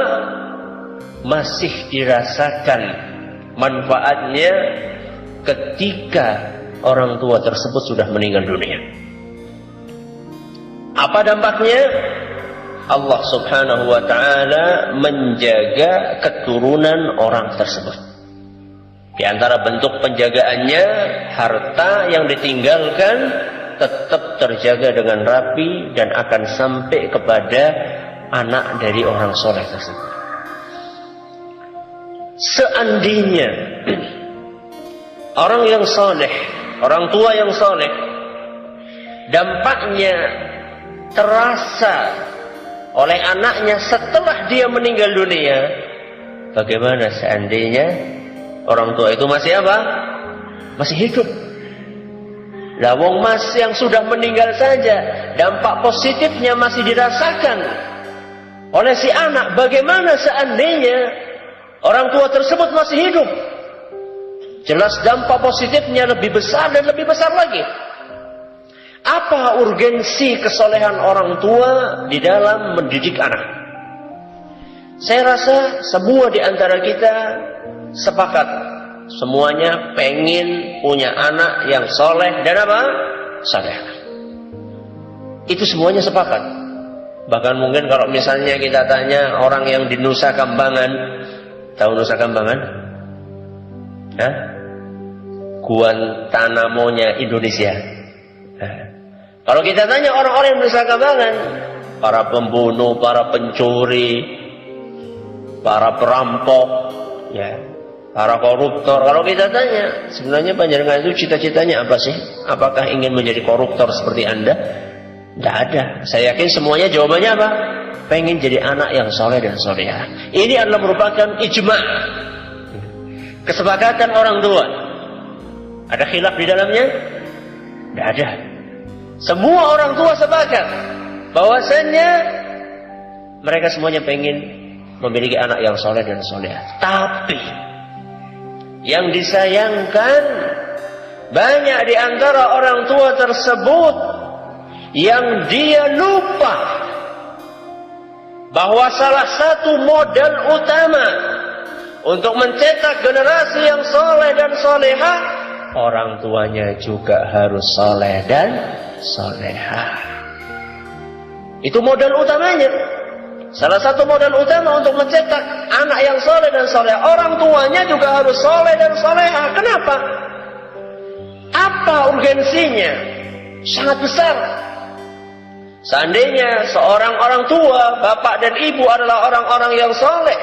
Speaker 1: masih dirasakan manfaatnya ketika orang tua tersebut sudah meninggal dunia. Apa dampaknya? Allah Subhanahu wa taala menjaga keturunan orang tersebut. Di antara bentuk penjagaannya, harta yang ditinggalkan tetap terjaga dengan rapi dan akan sampai kepada anak dari orang soleh tersebut. Seandainya orang yang soleh, orang tua yang soleh, dampaknya terasa oleh anaknya setelah dia meninggal dunia, bagaimana seandainya orang tua itu masih apa? Masih hidup. Lah wong mas yang sudah meninggal saja, dampak positifnya masih dirasakan oleh si anak. Bagaimana seandainya orang tua tersebut masih hidup? Jelas dampak positifnya lebih besar dan lebih besar lagi. Apa urgensi kesolehan orang tua di dalam mendidik anak? Saya rasa semua di antara kita sepakat, semuanya pengen punya anak yang soleh dan apa? Saleh. Itu semuanya sepakat. Bahkan mungkin kalau misalnya kita tanya orang yang di Nusa Kambangan, tahu Nusa Kambangan? Hah? Guantanamonya Indonesia. Kalau kita tanya orang-orang yang Nusa Kambangan, para pembunuh, para pencuri, para perampok, ya, para koruptor. Kalau kita tanya, sebenarnya panjenengan itu cita-citanya apa sih? Apakah ingin menjadi koruptor seperti Anda? Tidak ada. Saya yakin semuanya jawabannya apa? Pengen jadi anak yang soleh dan solehah. Ini adalah merupakan ijma', kesepakatan orang tua. Ada khilaf di dalamnya? Tidak ada. Semua orang tua sepakat bahwasannya mereka semuanya pengen memiliki anak yang soleh dan solehah. Tapi yang disayangkan, banyak di antara orang tua tersebut yang dia lupa bahwa salah satu modal utama untuk mencetak generasi yang soleh dan solehah, orang tuanya juga harus soleh dan solehah. Itu modal utamanya. Salah satu modal utama untuk mencetak anak yang soleh dan solehah, orang tuanya juga harus soleh dan solehah. Kenapa? Apa urgensinya? Sangat besar. Seandainya seorang orang tua, bapak dan ibu adalah orang-orang yang soleh,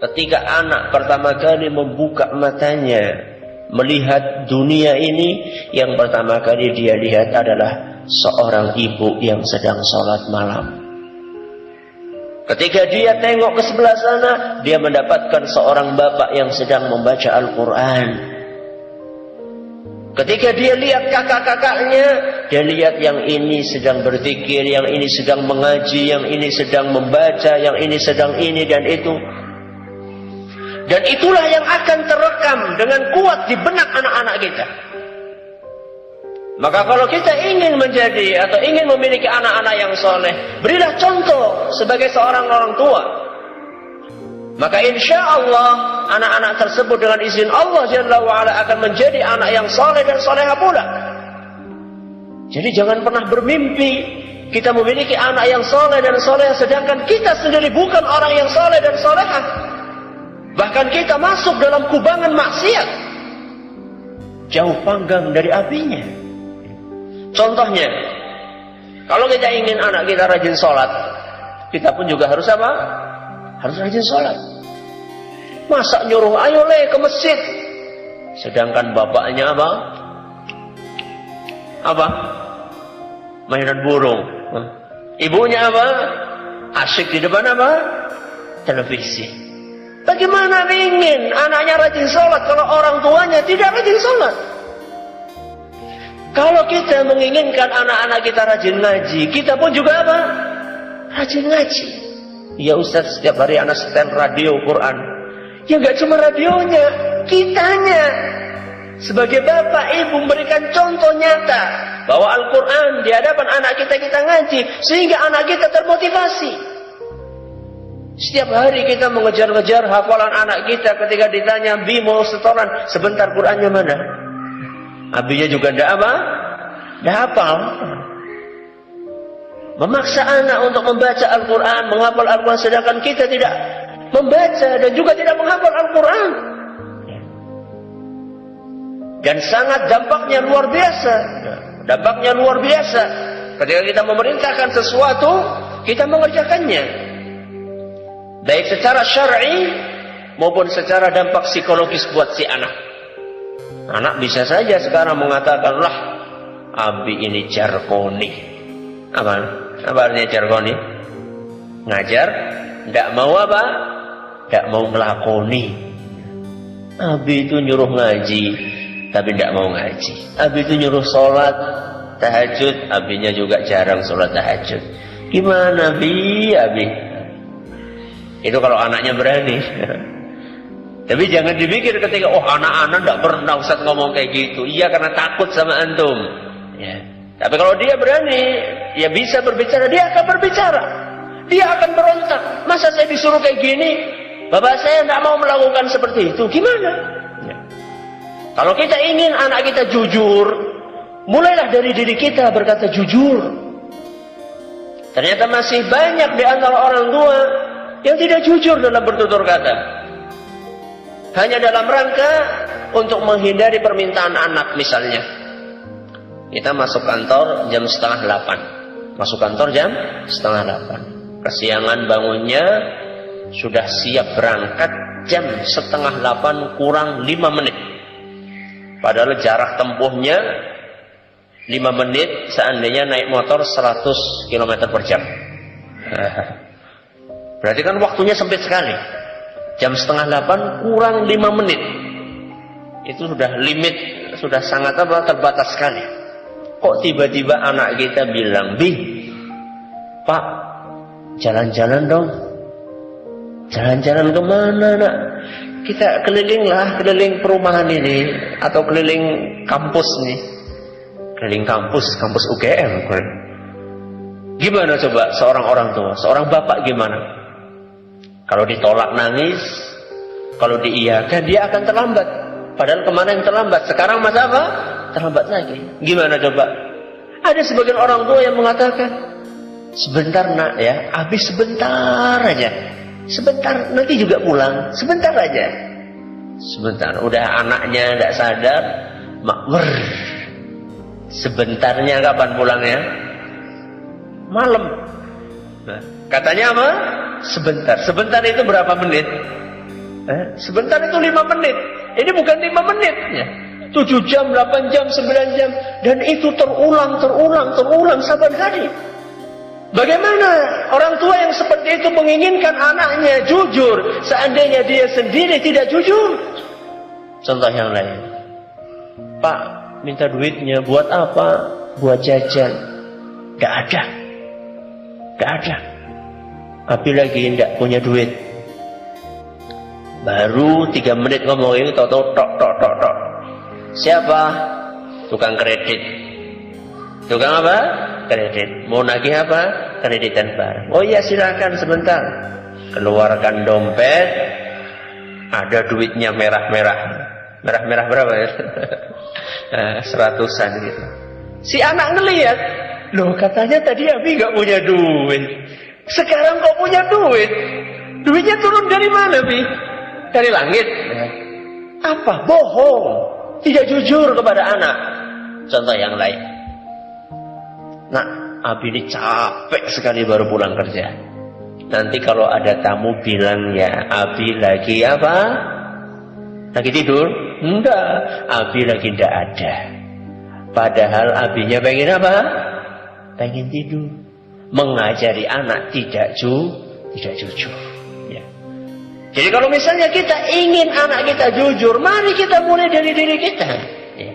Speaker 1: ketika anak pertama kali membuka matanya melihat dunia ini, yang pertama kali dia lihat adalah seorang ibu yang sedang sholat malam. Ketika dia tengok ke sebelah sana, dia mendapatkan seorang bapak yang sedang membaca Al-Quran. Ketika dia lihat kakak-kakaknya, dia lihat yang ini sedang berzikir, yang ini sedang mengaji, yang ini sedang membaca, yang ini sedang ini dan itu. Dan itulah yang akan terekam dengan kuat di benak anak-anak kita. Maka kalau kita ingin menjadi atau ingin memiliki anak-anak yang soleh, berilah contoh sebagai seorang orang tua. Maka insya Allah anak-anak tersebut dengan izin Allah Jalla wa'ala akan menjadi anak yang soleh dan soleha pula. Jadi jangan pernah bermimpi kita memiliki anak yang soleh dan soleha sedangkan kita sendiri bukan orang yang soleh dan soleha. Bahkan kita masuk dalam kubangan maksiat, jauh panggang dari apinya. Contohnya, kalau kita ingin anak kita rajin sholat, kita pun juga harus apa? Harus rajin sholat. Masa nyuruh ayo le ke masjid, sedangkan bapaknya apa? Apa? Mainan burung. Ibunya apa? Asyik di depan apa? Televisi. Bagaimana ingin anaknya rajin sholat kalau orang tuanya tidak rajin sholat? Kalau kita menginginkan anak-anak kita rajin ngaji, kita pun juga apa? Rajin ngaji. Ya Ustaz, setiap hari anak setel radio Quran. Ya nggak cuma radionya, kitanya sebagai bapak ibu memberikan contoh nyata bahwa Al-Quran di hadapan anak kita ngaji sehingga anak kita termotivasi. Setiap hari kita mengejar-ngejar hafalan anak kita. Ketika ditanya, Bi mau setoran, sebentar Qurannya mana? Abinya juga tidak apa? Tidak hafal. Memaksa anak untuk membaca Al-Quran, menghafal Al-Quran, sedangkan kita tidak membaca dan juga tidak menghafal Al-Quran. Dan sangat dampaknya luar biasa. Dampaknya luar biasa. Ketika kita memerintahkan sesuatu, kita mengerjakannya. Baik secara syar'i maupun secara dampak psikologis buat si anak. Anak bisa saja sekarang mengatakan, lah, Abi ini jargoni. Apa artinya jargoni? Ngajar, tidak mau apa? Tidak mau melakoni. Abi itu nyuruh ngaji, tapi tidak mau ngaji. Abi itu nyuruh sholat tahajud, abinya juga jarang sholat tahajud. Gimana Abi? Itu kalau anaknya berani. Tapi jangan dipikir ketika, oh anak-anak tidak pernah Ustaz ngomong kayak gitu. Iya, karena takut sama antum. Ya. Tapi kalau dia berani, dia bisa berbicara, dia akan berbicara. Dia akan berontak. Masa saya disuruh kayak gini? Bapak saya tidak mau melakukan seperti itu. Gimana? Ya. Kalau kita ingin anak kita jujur, mulailah dari diri kita berkata jujur. Ternyata masih banyak di antara orang tua yang tidak jujur dalam bertutur kata. Hanya dalam rangka untuk menghindari permintaan anak misalnya. Kita masuk kantor jam 7:30. Masuk kantor jam 7:30. Kesiangan bangunnya, sudah siap berangkat jam 7:30 kurang 5 menit. Padahal jarak tempuhnya 5 menit seandainya naik motor 100 km per jam. Berarti kan waktunya sempit sekali. Jam 7:30 kurang 5 menit. Itu sudah limit, sudah sangat terbatas sekali. Kok tiba-tiba anak kita bilang, Bi, Pak, jalan-jalan dong. Jalan-jalan kemana nak? Kita keliling perumahan ini, atau keliling kampus nih. Keliling kampus UGM. Gimana coba seorang orang tua, seorang bapak gimana? Kalau ditolak nangis, kalau diiyakan dia akan terlambat. Padahal kemarin terlambat, sekarang masa apa? Terlambat lagi. Gimana coba? Ada sebagian orang tua yang mengatakan, sebentar nak ya, habis sebentar aja. Sebentar, nanti juga pulang. Sebentar aja. Sebentar, udah anaknya tidak sadar, makmur. Sebentarnya kapan pulangnya? Malam. Nah, katanya apa? Sebentar. Sebentar itu berapa menit? Sebentar itu 5 menit. Ini bukan 5 menit ya. 7 jam, 8 jam, 9 jam. Dan itu terulang saban hari. Bagaimana orang tua yang seperti itu menginginkan anaknya jujur, seandainya dia sendiri tidak jujur? Contoh yang lain. Pak, minta duitnya buat apa? Buat jajan. Gak ada. Tapi lagi tidak punya duit. Baru 3 menit ngomong ini, tok. Siapa? Tukang kredit. Tukang apa? Kredit. Mau nagih apa? Kreditan barang. Oh iya, silakan sebentar. Keluarkan dompet. Ada duitnya merah-merah. Merah-merah berapa ya? 100-an gitu. Si anak ngelihat, loh katanya tadi Abi gak punya duit. Sekarang kok punya duit? Duitnya turun dari mana, Bi? Dari langit. Apa? Bohong. Tidak jujur kepada anak. Contoh yang lain. Nah, Abi ini capek sekali baru pulang kerja. Nanti kalau ada tamu bilang ya, Abi lagi apa? Lagi tidur? Enggak. Abi lagi tidak ada. Padahal abinya pengen apa? Pengen tidur. Mengajari anak tidak jujur. Ya. Jadi kalau misalnya kita ingin anak kita jujur, mari kita mulai dari diri kita. Ya.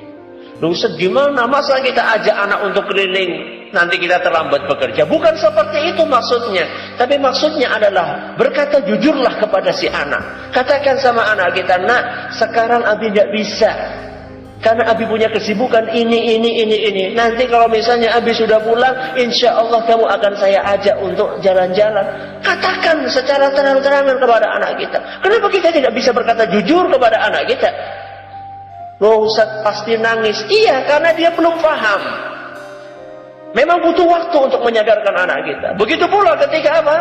Speaker 1: Luset gimana? Masa kita ajak anak untuk keliling, nanti kita terlambat bekerja? Bukan seperti itu maksudnya. Tapi maksudnya adalah berkata jujurlah kepada si anak. Katakan sama anak kita, nak, sekarang abi tidak bisa. Karena abi punya kesibukan ini. Nanti kalau misalnya abi sudah pulang, insya Allah kamu akan saya ajak untuk jalan-jalan. Katakan secara terang-terangan kepada anak kita. Kenapa kita tidak bisa berkata jujur kepada anak kita? Loh, Ustaz pasti nangis. Iya, karena dia belum paham. Memang butuh waktu untuk menyadarkan anak kita. Begitu pula ketika apa?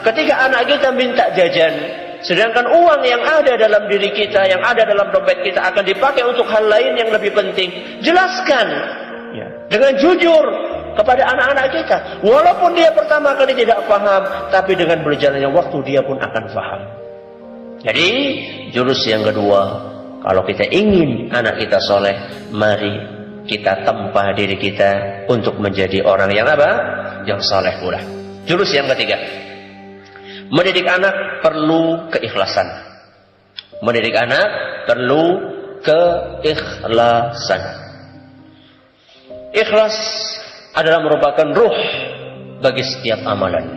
Speaker 1: Ketika anak kita minta jajan, sedangkan uang yang ada dalam diri kita, yang ada dalam dompet kita akan dipakai untuk hal lain yang lebih penting. Jelaskan ya, dengan jujur kepada anak-anak kita. Walaupun dia pertama kali tidak paham, tapi dengan berjalannya waktu dia pun akan paham. Jadi jurus yang kedua, kalau kita ingin anak kita soleh, mari kita tempa diri kita untuk menjadi orang yang apa? Yang soleh pula. Jurus yang ketiga, mendidik anak perlu keikhlasan. Mendidik anak perlu keikhlasan. Ikhlas adalah merupakan ruh bagi setiap amalan.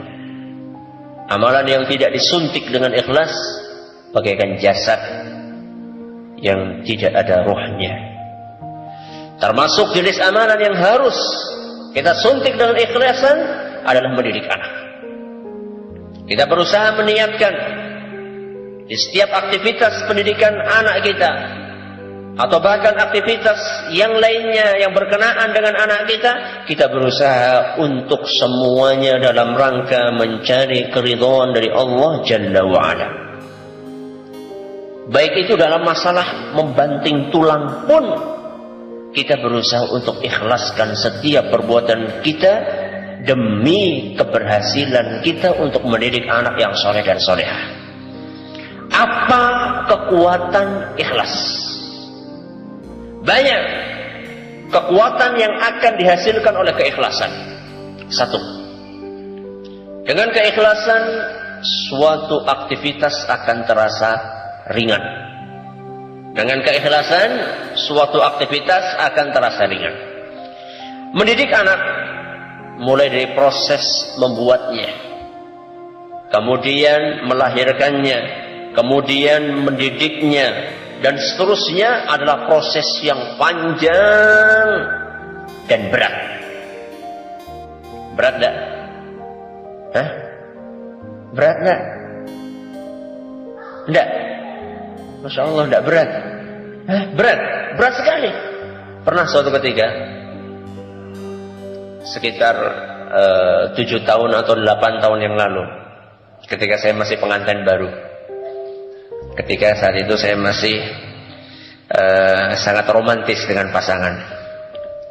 Speaker 1: Amalan yang tidak disuntik dengan ikhlas bagaikan jasad yang tidak ada ruhnya. Termasuk jenis amalan yang harus kita suntik dengan ikhlasan adalah mendidik anak. Kita berusaha meniatkan di setiap aktivitas pendidikan anak kita, atau bahkan aktivitas yang lainnya yang berkenaan dengan anak kita, kita berusaha untuk semuanya dalam rangka mencari keridhaan dari Allah Jalla wa'ala. Baik itu dalam masalah membanting tulang pun, kita berusaha untuk ikhlaskan setiap perbuatan kita demi keberhasilan kita untuk mendidik anak yang soleh dan solehah. Apa kekuatan ikhlas? Banyak kekuatan yang akan dihasilkan oleh keikhlasan. Satu, dengan keikhlasan suatu aktivitas akan terasa ringan. Dengan keikhlasan suatu aktivitas akan terasa ringan. Mendidik anak mulai dari proses membuatnya, kemudian melahirkannya, kemudian mendidiknya, dan seterusnya adalah proses yang panjang dan berat. Berat enggak? Hah? Berat enggak? Enggak? Masya Allah, enggak berat. Hah? Berat? Berat sekali. Pernah suatu ketika, sekitar 7 tahun atau 8 tahun yang lalu, ketika saya masih pengantin baru, ketika saat itu saya masih sangat romantis dengan pasangan.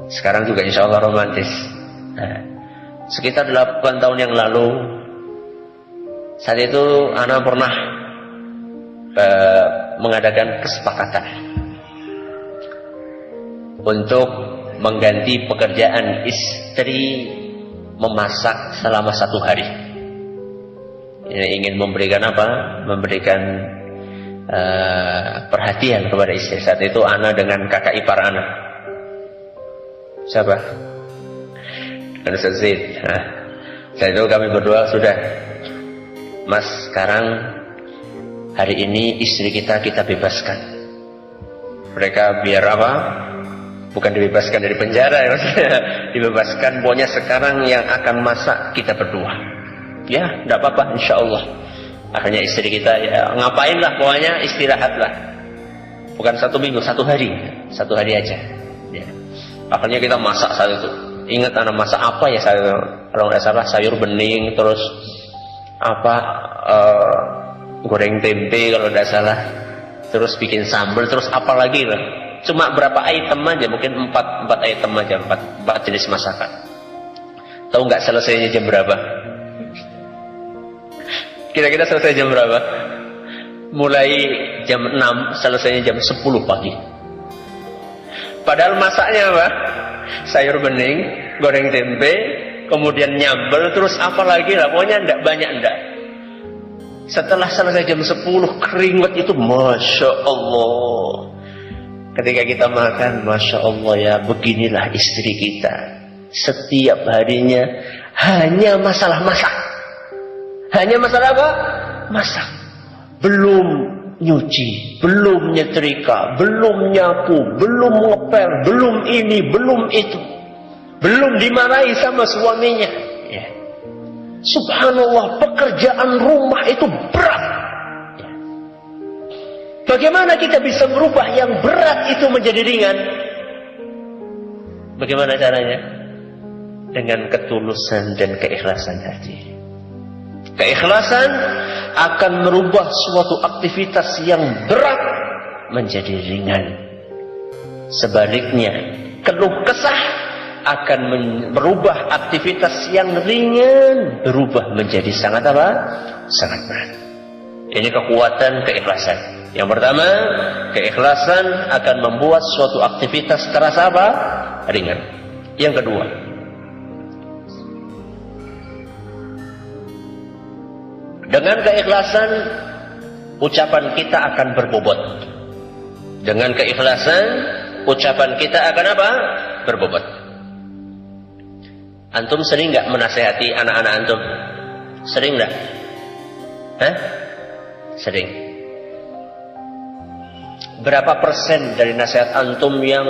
Speaker 1: Sekarang juga insya Allah romantis. Sekitar 8 tahun yang lalu, saat itu Ana pernah mengadakan kesepakatan untuk mengganti pekerjaan istri memasak selama 1 hari. Ini ingin memberikan apa? Memberikan perhatian kepada istri. Saat itu Ana dengan kakak ipar Ana. Siapa? Ana Zaid. Saat itu kami berdua sudah, Mas, sekarang hari ini istri kita bebaskan. Mereka biar apa? Bukan dibebaskan dari penjara ya, maksudnya dibebaskan. Pokoknya sekarang yang akan masak kita berdua. Ya, tidak apa-apa, insya Allah. Akhirnya istri kita, ya ngapain lah, pokoknya istirahatlah. Bukan 1 minggu, 1 hari. 1 hari aja ya. Akhirnya kita masak saat itu. Ingat anak masak apa ya saat itu? Kalau nggak salah sayur bening, terus apa, goreng tempe kalau nggak salah, terus bikin sambal, terus apa lagi lah. Cuma berapa item aja, mungkin 4 item aja, 4 jenis masakan. Tahu nggak selesainya jam berapa? Kira-kira selesai jam berapa? Mulai jam 6, selesainya jam 10 pagi. Padahal masaknya apa? Sayur bening, goreng tempe, kemudian nyambel, terus apa lagi lah, pokoknya enggak banyak enggak. Setelah selesai jam 10 keringat itu Masya Allah. Ketika kita makan, Masya Allah ya, beginilah istri kita. Setiap harinya hanya masalah masak. Hanya masalah apa? Masak. Belum nyuci, belum nyetrika, belum nyapu, belum ngepel, belum ini, belum itu. Belum dimarahi sama suaminya. Ya. Subhanallah, pekerjaan rumah itu berat. Ya. Bagaimana kita bisa merubah yang berat itu menjadi ringan? Bagaimana caranya? Dengan ketulusan dan keikhlasan hati. Keikhlasan akan merubah suatu aktivitas yang berat menjadi ringan. Sebaliknya, keluh kesah akan merubah aktivitas yang ringan berubah menjadi sangat apa? Sangat berat. Ini kekuatan keikhlasan. Yang pertama, keikhlasan akan membuat suatu aktivitas terasa apa? Ringan. Yang kedua, dengan keikhlasan, ucapan kita akan berbobot. Dengan keikhlasan, ucapan kita akan apa? Berbobot. Antum sering nggak menasehati anak-anak antum? Sering nggak? Hah? Sering. Berapa persen dari nasihat antum yang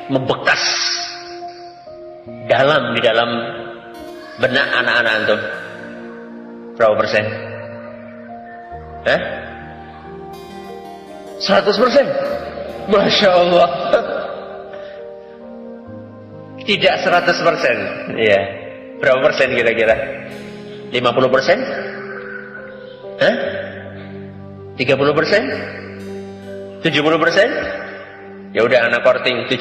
Speaker 1: membekas dalam di dalam benak anak-anak antum? Berapa persen? Hah? 100%? Masya Allah. Tidak 100%. Ya. Berapa persen kira-kira? 50%? Hah? 30%? 70%? Ya udah anak korting 71%.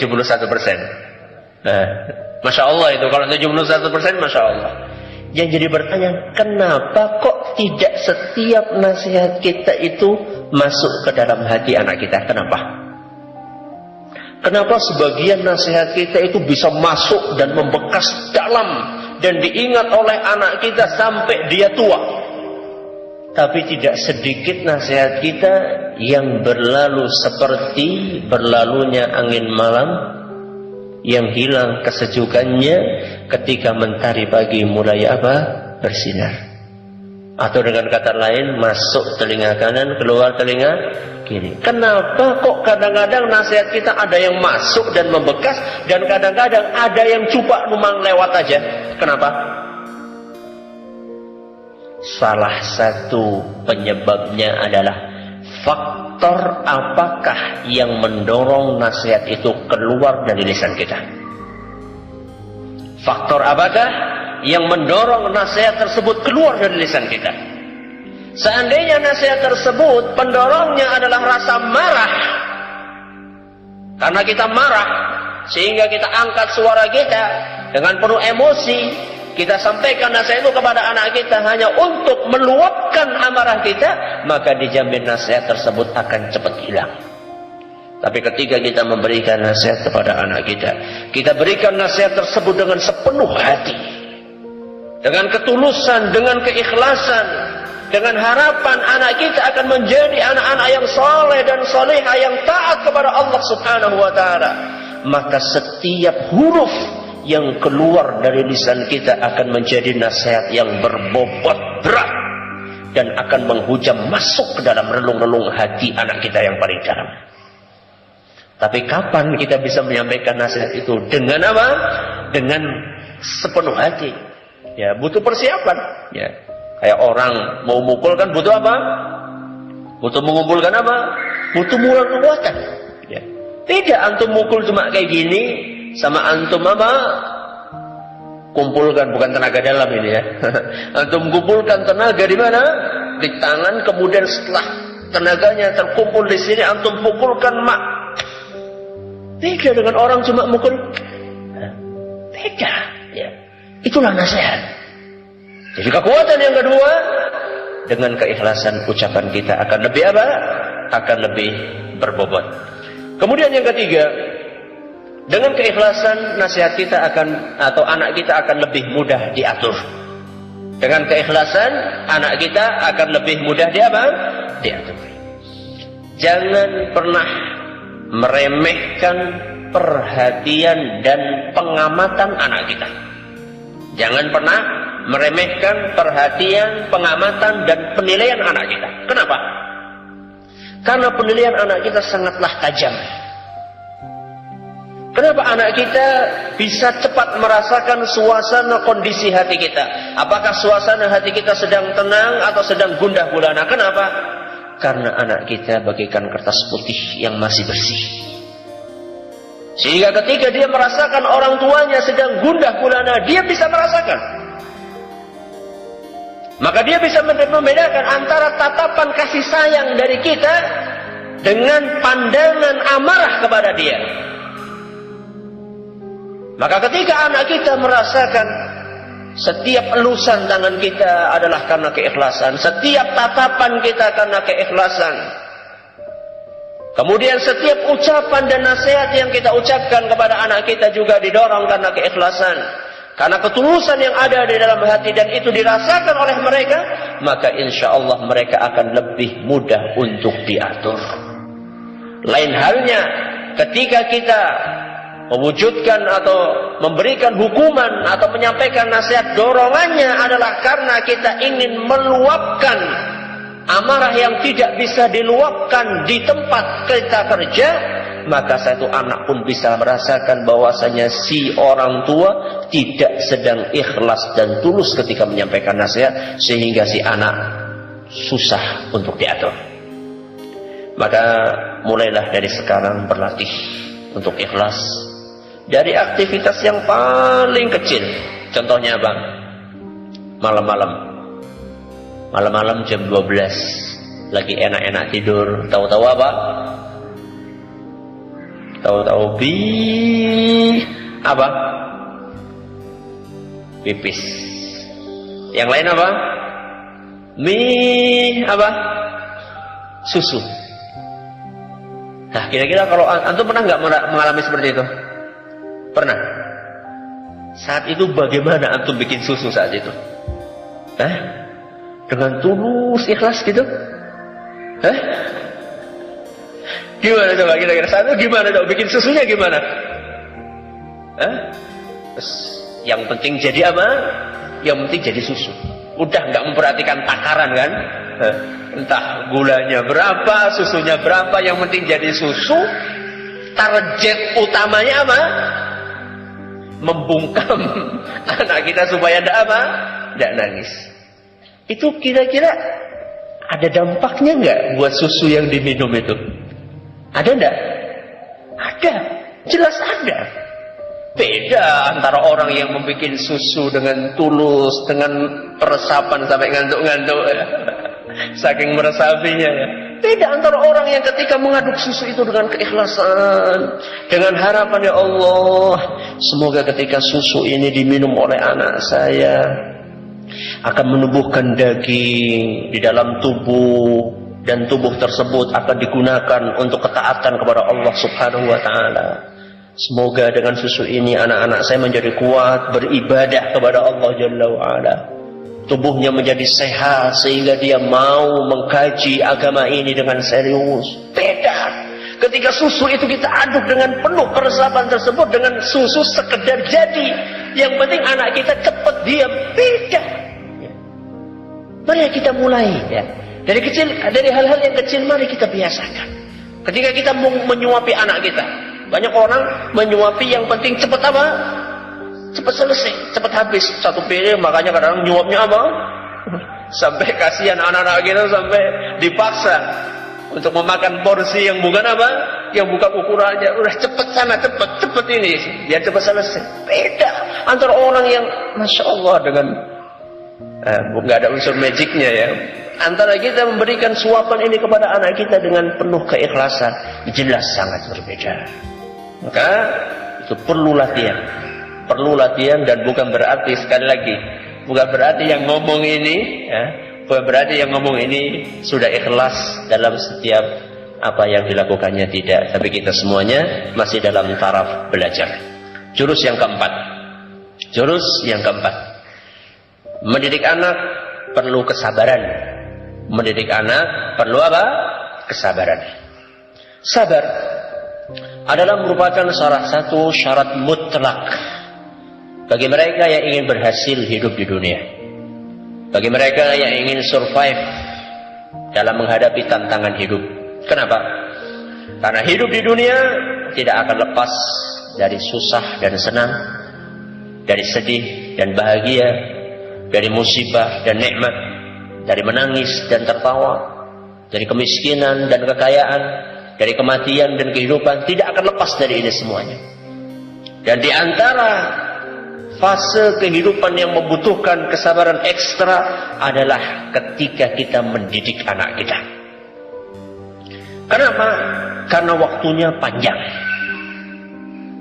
Speaker 1: Nah, Masya Allah itu kalau 71%, Masya Allah. Yang jadi bertanya, kenapa kok tidak setiap nasihat kita itu masuk ke dalam hati anak kita? Kenapa? Kenapa sebagian nasihat kita itu bisa masuk dan membekas dalam dan diingat oleh anak kita sampai dia tua? Tapi tidak sedikit nasihat kita yang berlalu seperti berlalunya angin malam, yang hilang kesejukannya ketika mentari pagi mulai apa? Bersinar. Atau dengan kata lain, masuk telinga kanan, keluar telinga kiri. Kenapa kok kadang-kadang nasihat kita ada yang masuk dan membekas, dan kadang-kadang ada yang cupak numang lewat aja? Kenapa? Salah satu penyebabnya adalah faktor apakah yang mendorong nasihat itu keluar dari lisan kita? Faktor apakah yang mendorong nasihat tersebut keluar dari lisan kita? Seandainya nasihat tersebut pendorongnya adalah rasa marah, karena kita marah sehingga kita angkat suara kita dengan penuh emosi, kita sampaikan nasihat itu kepada anak kita hanya untuk meluapkan amarah kita, maka dijamin nasihat tersebut akan cepat hilang. Tapi ketika kita memberikan nasihat kepada anak kita berikan nasihat tersebut dengan sepenuh hati, dengan ketulusan, dengan keikhlasan, dengan harapan anak kita akan menjadi anak-anak yang saleh dan salihah, yang taat kepada Allah Subhanahu wa taala, maka setiap huruf yang keluar dari lisan kita akan menjadi nasihat yang berbobot berat dan akan menghujam masuk ke dalam relung-relung hati anak kita yang paling dalam. Tapi kapan kita bisa menyampaikan nasihat itu? Dengan apa? Dengan sepenuh hati. Ya, butuh persiapan. Ya, kayak orang mau mukul kan butuh apa? Butuh mengumpulkan apa? Butuh mengumpulkan kekuatan. Ya. Tidak antum mukul cuma kayak gini, sama antum apa? Kumpulkan, bukan tenaga dalam ini ya. Antum kumpulkan tenaga di mana? Di tangan, kemudian setelah tenaganya terkumpul di sini antum pukulkan mak. Tidak dengan orang cuma mukul. Tidak. Ya. Itulah nasihat. Jadi kekuatan yang kedua, dengan keikhlasan ucapan kita akan lebih apa? Akan lebih berbobot. Kemudian yang ketiga, Dengan keikhlasan, nasihat kita akan atau anak kita akan lebih mudah diatur. Dengan keikhlasan, anak kita akan lebih mudah diatur. Jangan pernah meremehkan perhatian dan pengamatan anak kita. Jangan pernah meremehkan perhatian, pengamatan dan penilaian anak kita. Kenapa? Karena penilaian anak kita sangatlah tajam. Kenapa anak kita bisa cepat merasakan suasana kondisi hati kita? Apakah suasana hati kita sedang tenang atau sedang gundah gulana? Kenapa? Karena anak kita bagaikan kertas putih yang masih bersih. Sehingga ketika dia merasakan orang tuanya sedang gundah gulana, dia bisa merasakan. Maka dia bisa membedakan antara tatapan kasih sayang dari kita dengan pandangan amarah kepada dia. Maka ketika anak kita merasakan setiap elusan tangan kita adalah karena keikhlasan, setiap tatapan kita karena keikhlasan, kemudian setiap ucapan dan nasihat yang kita ucapkan kepada anak kita juga didorong karena keikhlasan, karena ketulusan yang ada di dalam hati, dan itu dirasakan oleh mereka, maka insya Allah mereka akan lebih mudah untuk diatur. Lain halnya ketika kita mewujudkan atau memberikan hukuman atau menyampaikan nasihat, dorongannya adalah karena kita ingin meluapkan amarah yang tidak bisa diluapkan di tempat kita kerja, maka satu anak pun bisa merasakan bahwasanya si orang tua tidak sedang ikhlas dan tulus ketika menyampaikan nasihat, sehingga si anak susah untuk diatur. Maka mulailah dari sekarang berlatih untuk ikhlas dari aktivitas yang paling kecil. Contohnya apa? Malam-malam jam 12 lagi enak-enak tidur, tahu-tahu apa? Tahu-tahu apa? Pipis. Yang lain apa? Apa? Susu. Nah, kira-kira kalau antum pernah nggak mengalami seperti itu? Pernah. Saat itu bagaimana antum bikin susu saat itu? Dengan tulus, ikhlas gitu? Gimana coba kira-kira saat itu gimana coba bikin susunya gimana? Yang penting jadi apa? Yang penting jadi susu. Udah nggak memperhatikan takaran kan? Entah gulanya berapa, susunya berapa, yang penting jadi susu. Target utamanya apa? Membungkam anak kita supaya tidak nangis. Itu kira-kira ada dampaknya nggak buat susu yang diminum itu? Ada nggak? Ada, jelas ada. Beda antara orang yang membuat susu dengan tulus, dengan peresapan sampai ngantuk-ngantuk, saking meresapinya ya. Beda antara orang yang ketika mengaduk susu itu dengan keikhlasan, dengan harapan, ya Allah, semoga ketika susu ini diminum oleh anak saya akan menumbuhkan daging di dalam tubuh, dan tubuh tersebut akan digunakan untuk ketaatan kepada Allah Subhanahu wa taala. Semoga dengan susu ini anak-anak saya menjadi kuat beribadah kepada Allah Jalla wa Ala. Tubuhnya menjadi sehat sehingga dia mau mengkaji agama ini dengan serius. Beda ketika susu itu kita aduk dengan penuh peresapan tersebut dengan susu sekedar jadi, yang penting anak kita cepat diam. Beda. Mari kita mulai ya. Dari kecil, dari hal-hal yang kecil mari kita biasakan. Ketika kita menyuapi anak kita, banyak orang menyuapi yang penting cepat apa? Cepat selesai, cepat habis satu piring, makanya kadang nyuapnya apa? Sampai kasihan anak-anak kita sampai dipaksa untuk memakan porsi yang bukan apa? Yang bukan ukurannya. Udah cepat sana, cepat ini, biar cepat selesai. Beda antara orang yang Masya Allah dengan nggak ada unsur magicnya ya. Antara kita memberikan suapan ini kepada anak kita dengan penuh keikhlasan, jelas sangat berbeda. Maka itu perlu latihan. Perlu latihan, dan bukan berarti, sekali lagi, bukan berarti yang ngomong ini ya, bukan berarti yang ngomong ini sudah ikhlas dalam setiap apa yang dilakukannya tidak. Tapi kita semuanya masih dalam taraf belajar. Jurus yang keempat. Mendidik anak perlu kesabaran. Mendidik anak perlu apa? Kesabaran. Sabar adalah merupakan salah satu syarat mutlak bagi mereka yang ingin berhasil hidup di dunia. Bagi mereka yang ingin survive dalam menghadapi tantangan hidup. Kenapa? Karena hidup di dunia tidak akan lepas dari susah dan senang, dari sedih dan bahagia, dari musibah dan nikmat, dari menangis dan tertawa, dari kemiskinan dan kekayaan, dari kematian dan kehidupan. Tidak akan lepas dari ini semuanya. Dan di antara fase kehidupan yang membutuhkan kesabaran ekstra adalah ketika kita mendidik anak kita. Kenapa? Karena waktunya panjang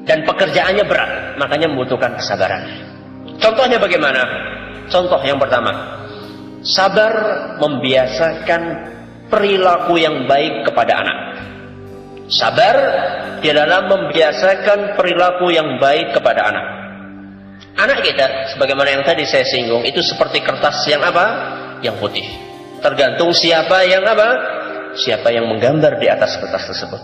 Speaker 1: dan pekerjaannya berat, makanya membutuhkan kesabaran. Contohnya bagaimana? Contoh yang pertama, sabar membiasakan perilaku yang baik kepada anak. Sabar di dalam membiasakan perilaku yang baik kepada anak. Anak kita, sebagaimana yang tadi saya singgung, itu seperti kertas yang apa? Yang putih. Tergantung siapa yang apa? Siapa yang menggambar di atas kertas tersebut.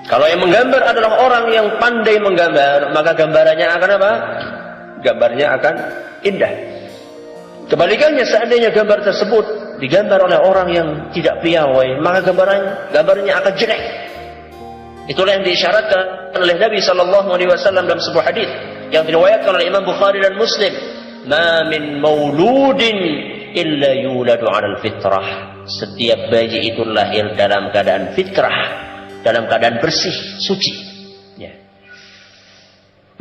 Speaker 1: Kalau yang menggambar adalah orang yang pandai menggambar, maka gambarannya akan apa? Gambarnya akan indah. Kebalikannya, seandainya gambar tersebut digambar oleh orang yang tidak piawai, maka gambarnya akan jelek. Itulah yang diisyaratkan oleh Nabi SAW dalam sebuah hadis yang diriwayatkan oleh Imam Bukhari dan Muslim. Ma min mauludin illa yuladu 'alal fitrah. Setiap bayi itu lahir dalam keadaan fitrah, dalam keadaan bersih, suci. Ya.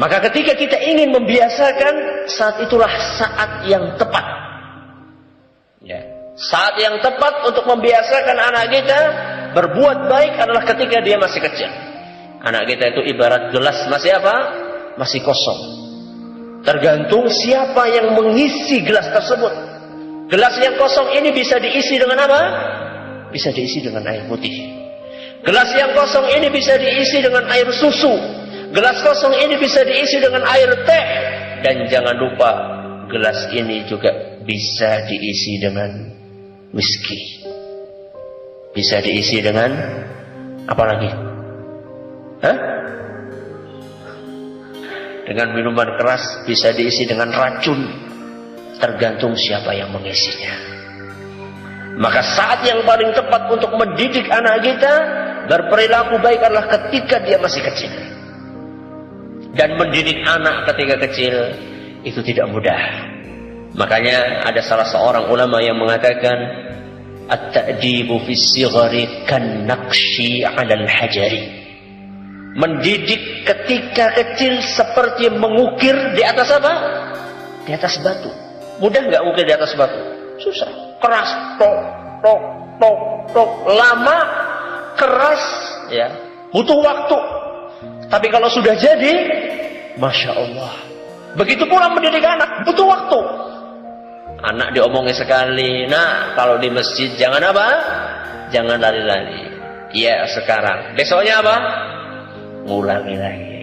Speaker 1: Maka ketika kita ingin membiasakan, saat itulah saat yang tepat. Ya. Saat yang tepat untuk membiasakan anak kita berbuat baik adalah ketika dia masih kecil. Anak kita itu ibarat gelas masih apa? Masih kosong. Tergantung siapa yang mengisi gelas tersebut. Gelas yang kosong ini bisa diisi dengan apa? Bisa diisi dengan air putih. Gelas yang kosong ini bisa diisi dengan air susu. Gelas kosong ini bisa diisi dengan air teh. Dan jangan lupa, gelas ini juga bisa diisi dengan whisky. Bisa diisi dengan apa lagi? Hah? Dengan minuman keras, bisa diisi dengan racun. Tergantung siapa yang mengisinya. Maka saat yang paling tepat untuk mendidik anak kita berperilaku baik adalah ketika dia masih kecil. Dan mendidik anak ketika kecil itu tidak mudah. Makanya ada salah seorang ulama yang mengatakan, at-ta'dibu fis sighari kan naqshi 'alal hajari. Mendidik ketika kecil seperti mengukir di atas apa? Di atas batu. Mudah nggak ukir di atas batu? Susah. Keras, tok, lama, keras, ya. Butuh waktu. Tapi kalau sudah jadi, masya Allah. Begitu pula mendidik anak, butuh waktu. Anak diomongin sekali, nah kalau di masjid jangan apa? Jangan lari-lari. Ya sekarang. Besoknya apa? Ngulangi lagi.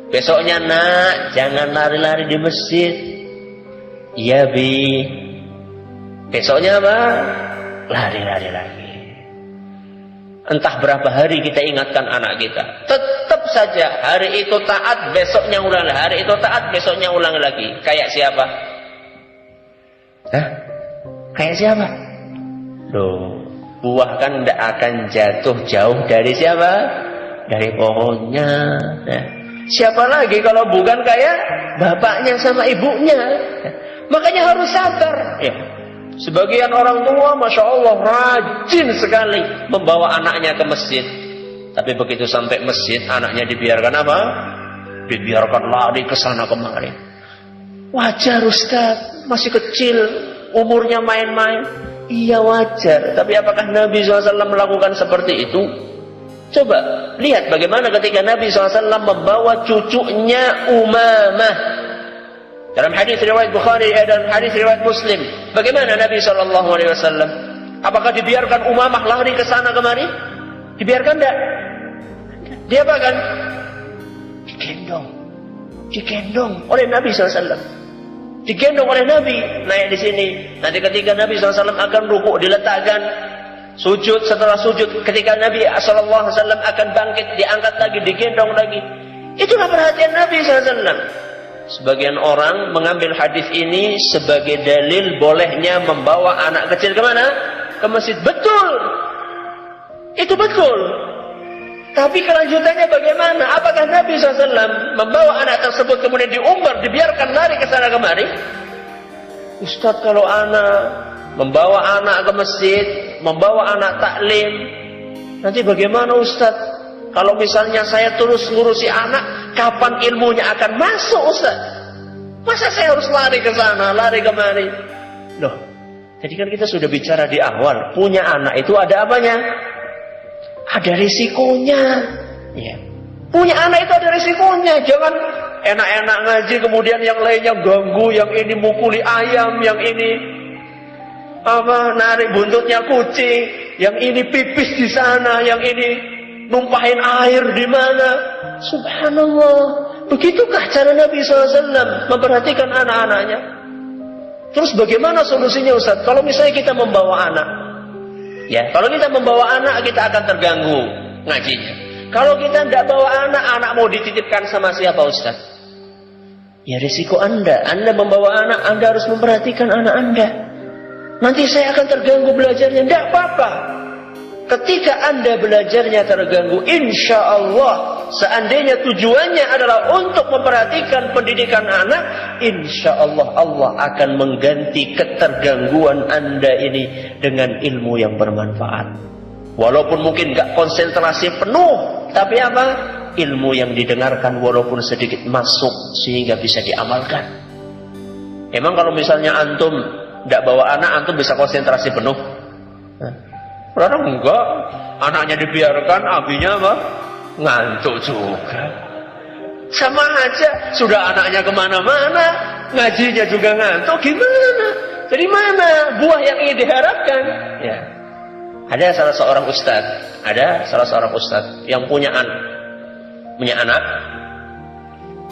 Speaker 1: Besoknya nak, jangan lari-lari di masjid. Iya bi. Besoknya apa? Lari-lari lagi. Entah berapa hari kita ingatkan anak kita, tetap saja hari itu taat, besoknya ulang lagi. Hari itu taat, besoknya ulang lagi. Kayak siapa? Hah? Kayak siapa? Loh, buah kan tidak akan jatuh jauh dari siapa? Dari pohonnya. Nah, siapa lagi kalau bukan kayak bapaknya sama ibunya? Makanya harus sabar. Ya. Sebagian orang tua, masya Allah, rajin sekali membawa anaknya ke masjid. Tapi begitu sampai masjid, anaknya dibiarkan apa? Dibiarkan lari ke sana kemari. Wajar Ustaz, masih kecil, umurnya main-main. Iya wajar. Tapi apakah Nabi SAW melakukan seperti itu? Coba lihat bagaimana ketika Nabi SAW membawa cucunya Umamah. Dalam hadis riwayat Bukhari dan hadis riwayat Muslim, bagaimana Nabi SAW Apakah dibiarkan Umamah lari ke sana kemari? Dibiarkan enggak? Dia apa kan? Digendong oleh Nabi SAW. Digendong oleh Nabi, naik di sini. Nanti ketika Nabi SAW akan rukuk, diletakkan. Sujud, setelah sujud, ketika Nabi SAW akan bangkit, diangkat lagi, digendong lagi. Itulah perhatian Nabi SAW. Sebagian orang mengambil hadis ini sebagai dalil bolehnya membawa anak kecil kemana? Ke masjid. Betul. Itu betul. Tapi kelanjutannya bagaimana? Apakah Nabi SAW membawa anak tersebut kemudian diumbar, dibiarkan lari ke sana kemari? Ustaz, kalau anak membawa anak ke masjid, membawa anak taklim, nanti bagaimana Ustaz? Kalau misalnya saya terus ngurusi anak, kapan ilmunya akan masuk Ustaz? Masa saya harus lari ke sana, lari kemari? Loh, jadi kan kita sudah bicara di awal, punya anak itu ada apanya? Ada risikonya. Ya. Punya anak itu ada risikonya. Jangan enak-enak ngaji kemudian yang lainnya ganggu, yang ini mukuli ayam, yang ini narik buntutnya kucing, yang ini pipis di sana, yang ini numpahin air di mana. Subhanallah. Begitukah cara Nabi SAW memperhatikan anak-anaknya? Terus bagaimana solusinya Ustaz? Kalau misalnya kita membawa anak, ya, kalau kita membawa anak, kita akan terganggu ngajinya. Kalau kita tidak bawa anak, anak mau dititipkan sama siapa Ustaz? Ya risiko Anda. Anda membawa anak, Anda harus memperhatikan anak Anda. Nanti saya akan terganggu belajarnya. Tidak apa-apa. Ketika Anda belajarnya terganggu, insya Allah, seandainya tujuannya adalah untuk memperhatikan pendidikan anak, insya Allah Allah akan mengganti ketergangguan Anda ini dengan ilmu yang bermanfaat. Walaupun mungkin gak konsentrasi penuh, tapi apa? Ilmu yang didengarkan walaupun sedikit masuk sehingga bisa diamalkan. Emang kalau misalnya antum gak bawa anak, antum bisa konsentrasi penuh? Orang enggak, anaknya dibiarkan, abinya apa? Ngantuk juga. Sama aja, sudah anaknya kemana-mana, ngajinya juga ngantuk, gimana? Dari mana buah yang ingin diharapkan? Ya. Ada salah seorang ustadz yang punya anak.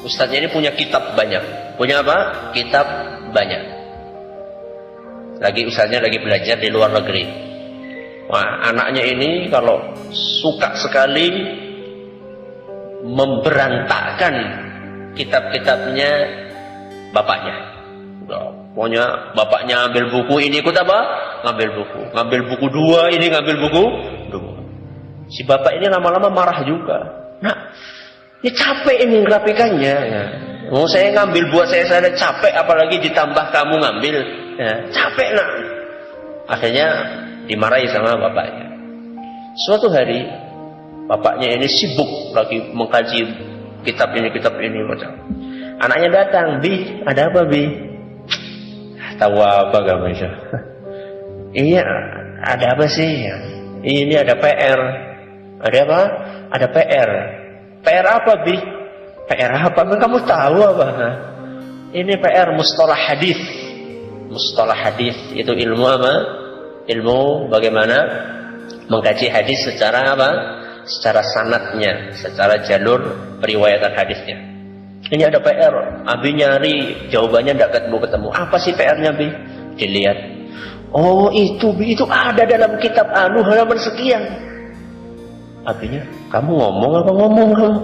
Speaker 1: Ustadznya ini punya kitab banyak. Punya apa? Kitab banyak. Ustadznya lagi belajar di luar negeri. Wah, anaknya ini kalau suka sekali memberantakkan kitab-kitabnya bapaknya. Pokoknya bapaknya ambil buku, ini ikut apa? Ngambil buku 2, ini ngambil buku 2. Si bapak ini lama-lama marah juga. Nah, ini capek ini ngerapikannya. Ya. Oh, saya ngambil buat saya capek, apalagi ditambah kamu ngambil. Ya, capek nak. Akhirnya dimarahi sama bapaknya. Suatu hari bapaknya ini sibuk lagi mengkaji kitab ini macam. Anaknya datang, "Bi, ada apa, Bi?" Tahu apa kamu itu? Iya, ada apa sih? Ini ada PR. Ada apa? Ada PR. PR apa, Bi? PR apa? Kamu tahu apa? Ini PR mustalah hadis. Mustalah hadis itu ilmu apa? Ilmu bagaimana mengkaji hadis secara apa? Secara sanadnya, secara jalur periwayatan hadisnya. Ini ada PR, Abi nyari jawabannya tidak ketemu. Apa sih PR-nya, Bi? Dilihat. Oh, itu Bi, itu ada dalam kitab halaman sekian. Abinya, kamu ngomong apa ngomong kamu?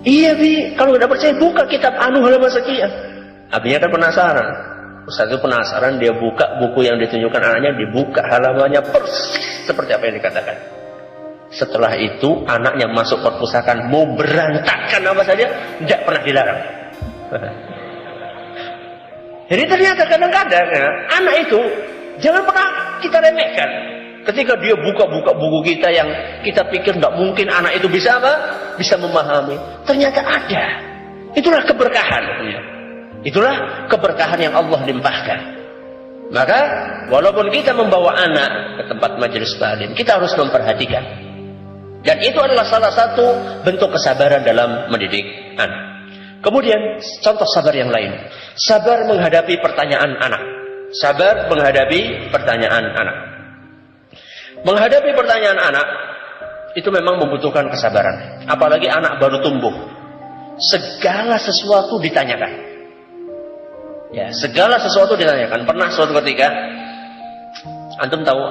Speaker 1: Iya, Bi, kalau tidak percaya buka kitab halaman sekian. Abinya kan penasaran. Ustaz itu penasaran, dia buka buku yang ditunjukkan anaknya, dibuka halamannya persis seperti apa yang dikatakan. Setelah itu anaknya masuk perpustakaan, mau berantakan apa saja, tidak pernah dilarang. Jadi ternyata kadang-kadang ya, anak itu jangan pernah kita remehkan. Ketika dia buka-buka buku kita yang kita pikir tidak mungkin anak itu bisa apa? Bisa memahami. Ternyata ada. Itulah keberkahan. Itulah keberkahan yang Allah limpahkan. Maka walaupun kita membawa anak ke tempat majelis taklim, kita harus memperhatikan. Dan itu adalah salah satu bentuk kesabaran dalam mendidik anak. Kemudian contoh sabar yang lain. Sabar menghadapi pertanyaan anak. sabar menghadapi pertanyaan anak. Menghadapi pertanyaan anak itu memang membutuhkan kesabaran. Apalagi anak baru tumbuh. Segala sesuatu ditanyakan. Ya, segala sesuatu ditanyakan. Pernah suatu ketika, antum tahu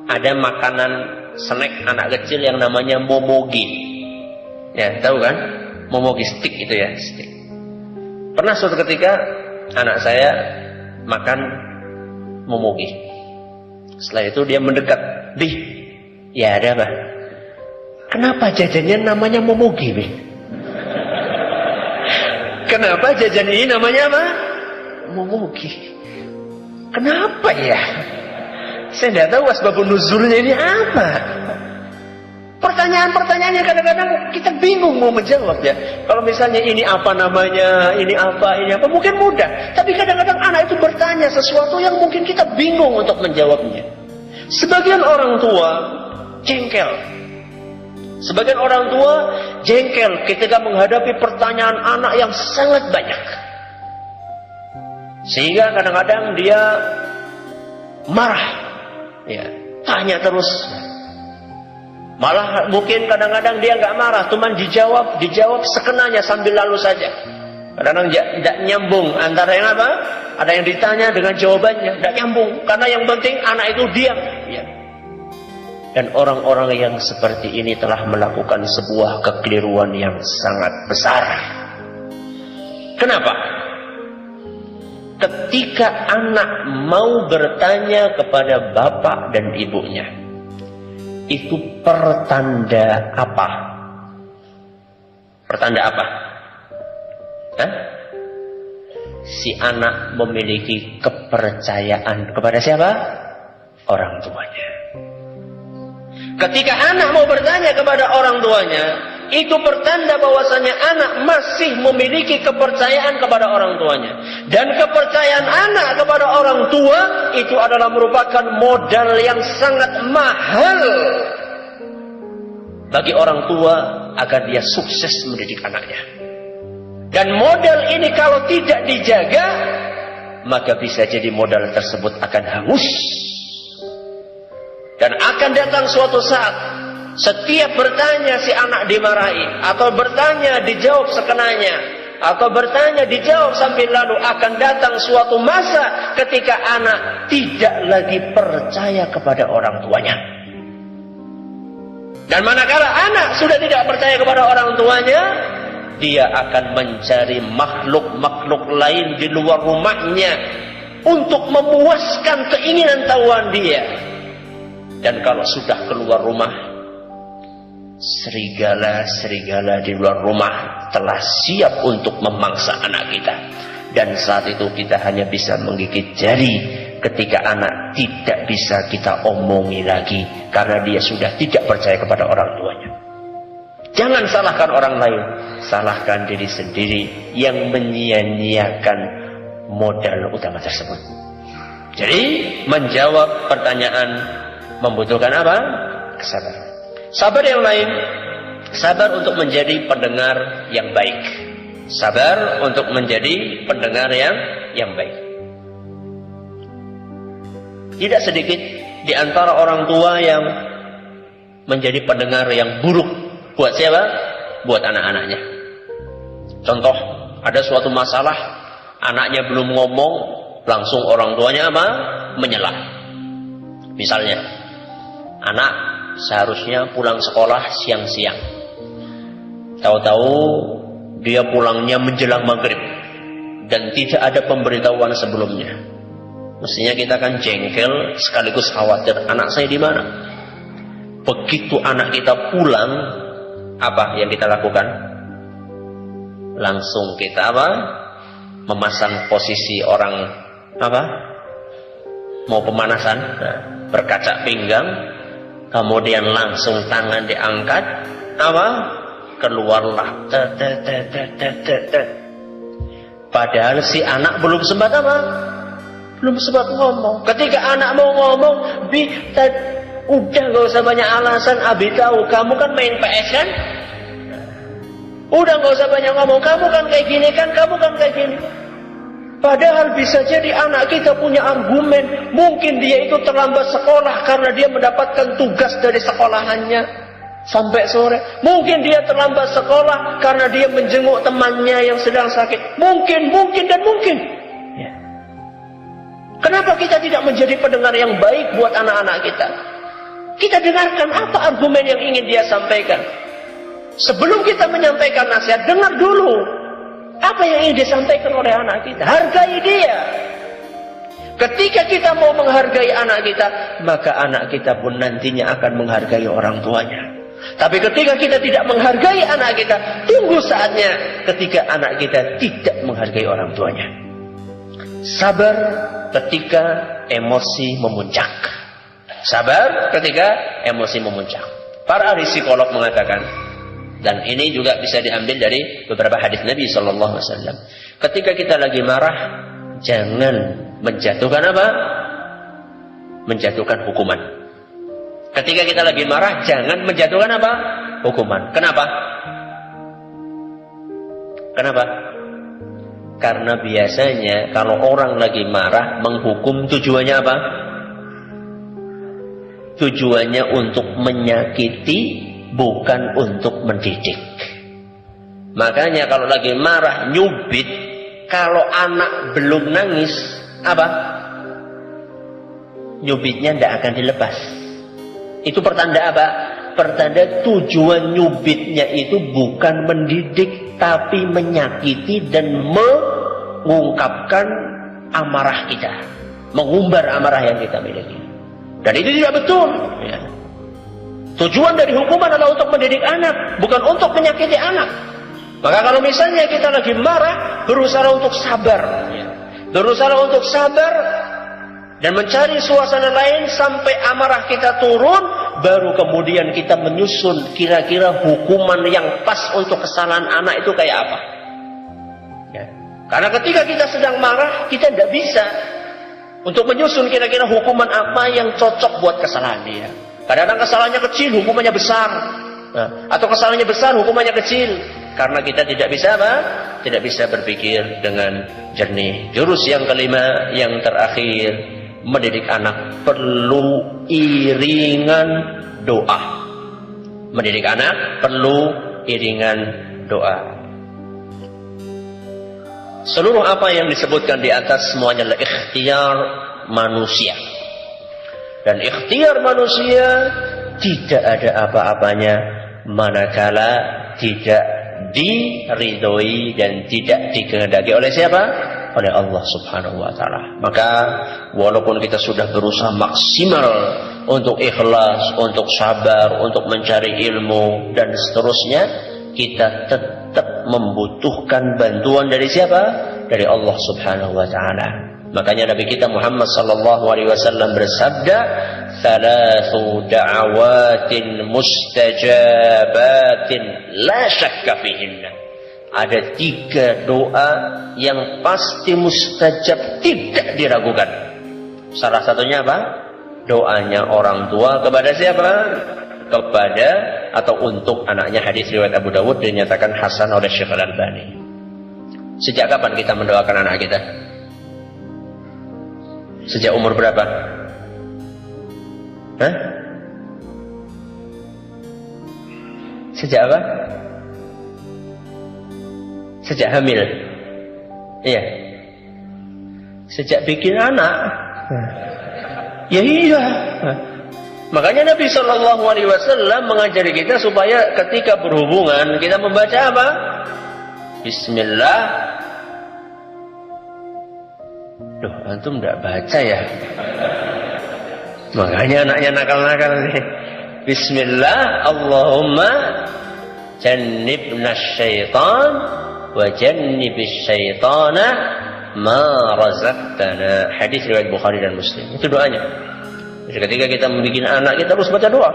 Speaker 1: ada makanan snack anak kecil yang namanya momogi. Ya, tahu kan? Momogi stick itu ya, stick. Pernah suatu ketika anak saya makan momogi. Setelah itu dia mendekat, "Bih, ya ada apa? Kenapa jajannya namanya momogi, Bih? Kenapa jajan ini namanya apa? Momogi. Kenapa ya? Saya tidak tahu asbabun nuzulnya ini apa." Pertanyaan-pertanyaan yang kadang-kadang kita bingung mau menjawab ya. Kalau misalnya ini apa namanya, ini apa, mungkin mudah. Tapi kadang-kadang anak itu bertanya sesuatu yang mungkin kita bingung untuk menjawabnya. Sebagian orang tua jengkel. Sebagian orang tua jengkel ketika menghadapi pertanyaan anak yang sangat banyak. Sehingga kadang-kadang dia marah. Ya, tanya terus. Malah mungkin kadang-kadang dia nggak marah, cuman dijawab sekenanya sambil lalu saja. Kadang-kadang tidak nyambung antara yang apa? Ada yang ditanya dengan jawabannya, tidak nyambung. Karena yang penting anak itu diam. Ya. Dan orang-orang yang seperti ini telah melakukan sebuah kekeliruan yang sangat besar. Kenapa? Ketika anak mau bertanya kepada bapak dan ibunya, itu pertanda apa? Pertanda apa? Hah? Si anak memiliki kepercayaan kepada siapa? Orang tuanya. Ketika anak mau bertanya kepada orang tuanya, itu pertanda bahwasanya anak masih memiliki kepercayaan kepada orang tuanya. Dan kepercayaan anak kepada orang tua itu adalah merupakan modal yang sangat mahal bagi orang tua agar dia sukses mendidik anaknya. Dan modal ini kalau tidak dijaga, maka bisa jadi modal tersebut akan hangus. Dan akan datang suatu saat, setiap bertanya si anak dimarahi, atau bertanya dijawab sekenanya, atau bertanya dijawab sambil lalu, akan datang suatu masa ketika anak tidak lagi percaya kepada orang tuanya. Dan manakala anak sudah tidak percaya kepada orang tuanya, dia akan mencari makhluk-makhluk lain di luar rumahnya untuk memuaskan keinginan tahuan dia. Dan kalau sudah keluar rumah, serigala-serigala di luar rumah telah siap untuk memangsa anak kita. Dan saat itu kita hanya bisa menggigit jari ketika anak tidak bisa kita omongi lagi, karena dia sudah tidak percaya kepada orang tuanya. Jangan salahkan orang lain, salahkan diri sendiri yang menyia-nyiakan modal utama tersebut. Jadi menjawab pertanyaan membutuhkan apa? Kesabaran. Sabar yang lain, sabar untuk menjadi pendengar yang baik. Sabar untuk menjadi pendengar yang baik. Tidak sedikit di antara orang tua yang menjadi pendengar yang buruk. Buat siapa? Buat anak-anaknya. Contoh, ada suatu masalah, anaknya belum ngomong, langsung orang tuanya apa? Menyelah. Misalnya, anak seharusnya pulang sekolah siang-siang. Tahu-tahu dia pulangnya menjelang maghrib dan tidak ada pemberitahuan sebelumnya. Mestinya kita kan jengkel sekaligus khawatir, anak saya di mana? Begitu anak kita pulang, apa yang kita lakukan? Langsung kita apa? Memasang posisi orang apa? Mau pemanasan, berkaca pinggang. Kemudian langsung tangan diangkat, apa? Keluarlah. Padahal si anak belum sempat apa? Belum sempat ngomong. Ketika anak mau ngomong, udah gak usah banyak alasan, Abi tahu kamu kan main PS kan? Udah gak usah banyak ngomong, kamu kan kayak gini kan, kamu kan kayak gini. Padahal bisa jadi anak kita punya argumen. Mungkin dia itu terlambat sekolah karena dia mendapatkan tugas dari sekolahannya sampai sore. Mungkin dia terlambat sekolah karena dia menjenguk temannya yang sedang sakit. Mungkin dan mungkin. Ya. Kenapa kita tidak menjadi pendengar yang baik buat anak-anak kita? Kita dengarkan apa argumen yang ingin dia sampaikan. Sebelum kita menyampaikan nasihat, dengar dulu apa yang ingin disampaikan oleh anak kita. Hargai dia. Ketika kita mau menghargai anak kita, maka anak kita pun nantinya akan menghargai orang tuanya. Tapi ketika kita tidak menghargai anak kita, tunggu saatnya ketika anak kita tidak menghargai orang tuanya. Sabar ketika emosi memuncak. Sabar ketika emosi memuncak. Para ahli psikolog mengatakan, dan ini juga bisa diambil dari beberapa hadis Nabi SAW. Ketika kita lagi marah, jangan menjatuhkan apa? Menjatuhkan hukuman. Ketika kita lagi marah, jangan menjatuhkan apa? Hukuman. Kenapa? Kenapa? Karena biasanya kalau orang lagi marah, menghukum tujuannya apa? Tujuannya untuk menyakiti, bukan untuk mendidik. Makanya kalau lagi marah, nyubit, kalau anak belum nangis, apa? Nyubitnya tidak akan dilepas. Itu pertanda apa? Pertanda tujuan nyubitnya itu bukan mendidik, tapi menyakiti dan mengungkapkan amarah kita, mengumbar amarah yang kita miliki. Dan itu tidak betul. Ya. Tujuan dari hukuman adalah untuk mendidik anak, bukan untuk menyakiti anak. Maka kalau misalnya kita lagi marah, berusaha untuk sabar. Berusaha untuk sabar dan mencari suasana lain sampai amarah kita turun, baru kemudian kita menyusun kira-kira hukuman yang pas untuk kesalahan anak itu kayak apa. Ya. Karena ketika kita sedang marah, kita tidak bisa untuk menyusun kira-kira hukuman apa yang cocok buat kesalahan dia. Kadang-kadang kesalahannya kecil, hukumannya besar. Nah, atau kesalahannya besar, hukumannya kecil. Karena kita tidak bisa apa? Tidak bisa berpikir dengan jernih. Jurus yang kelima, yang terakhir, mendidik anak perlu iringan doa. Mendidik anak perlu iringan doa. Seluruh apa yang disebutkan di atas semuanya adalah ikhtiar manusia. Dan ikhtiar manusia tidak ada apa-apanya manakala tidak diridhoi dan tidak dikehendaki oleh siapa? Oleh Allah Subhanahu wa taala. Maka walaupun kita sudah berusaha maksimal untuk ikhlas, untuk sabar, untuk mencari ilmu dan seterusnya, kita tetap membutuhkan bantuan dari siapa? Dari Allah Subhanahu wa taala. Makanya Nabi kita Muhammad sallallahu alaihi wasallam bersabda, "Thalathu da'awatin mustajabatin la syakka fihinna." Ada 3 doa yang pasti mustajab, tidak diragukan. Salah satunya apa? Doanya orang tua kepada siapa? Kepada atau untuk anaknya. Hadis riwayat Abu Dawud dinyatakan hasan oleh Syekh Al-Albani. Sejak kapan kita mendoakan anak kita? Sejak umur berapa? Hah? Sejak apa? Sejak hamil. Iya. Sejak bikin anak. Ya iya. Makanya Nabi Shallallahu Alaihi Wasallam mengajari kita supaya ketika berhubungan kita membaca apa? Bismillah. Duh, antum tidak baca ya. Makanya anaknya nakal-nakal nih. Bismillah, Allahumma jannibna syaitan wa jannibis syaitana ma razaqtana. Hadis riwayat Bukhari dan Muslim. Itu doanya. Jadi ketika kita membuat anak kita harus baca doa.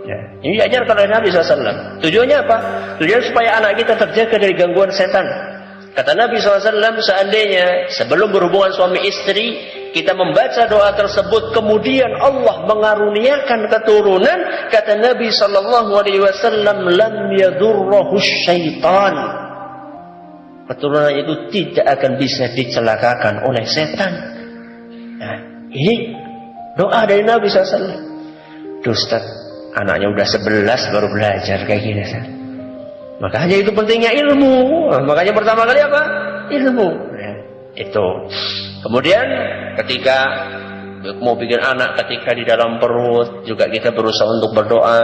Speaker 1: Ya. Ini diajarkan oleh Nabi SAW. Tujuannya apa? Tujuannya supaya anak kita terjaga dari gangguan setan. Kata Nabi SAW, seandainya sebelum berhubungan suami istri kita membaca doa tersebut, kemudian Allah mengaruniakan keturunan, kata Nabi SAW, lam yadurrahu syaitan. keturunan itu tidak akan bisa dicelakakan oleh setan. Nah, ini doa dari Nabi SAW. Ustaz, anaknya udah 11 baru belajar kayak gini. Makanya itu pentingnya ilmu. Makanya pertama kali apa? Ilmu. Ya, itu. Kemudian ketika mau bikin anak, ketika di dalam perut juga kita berusaha untuk berdoa.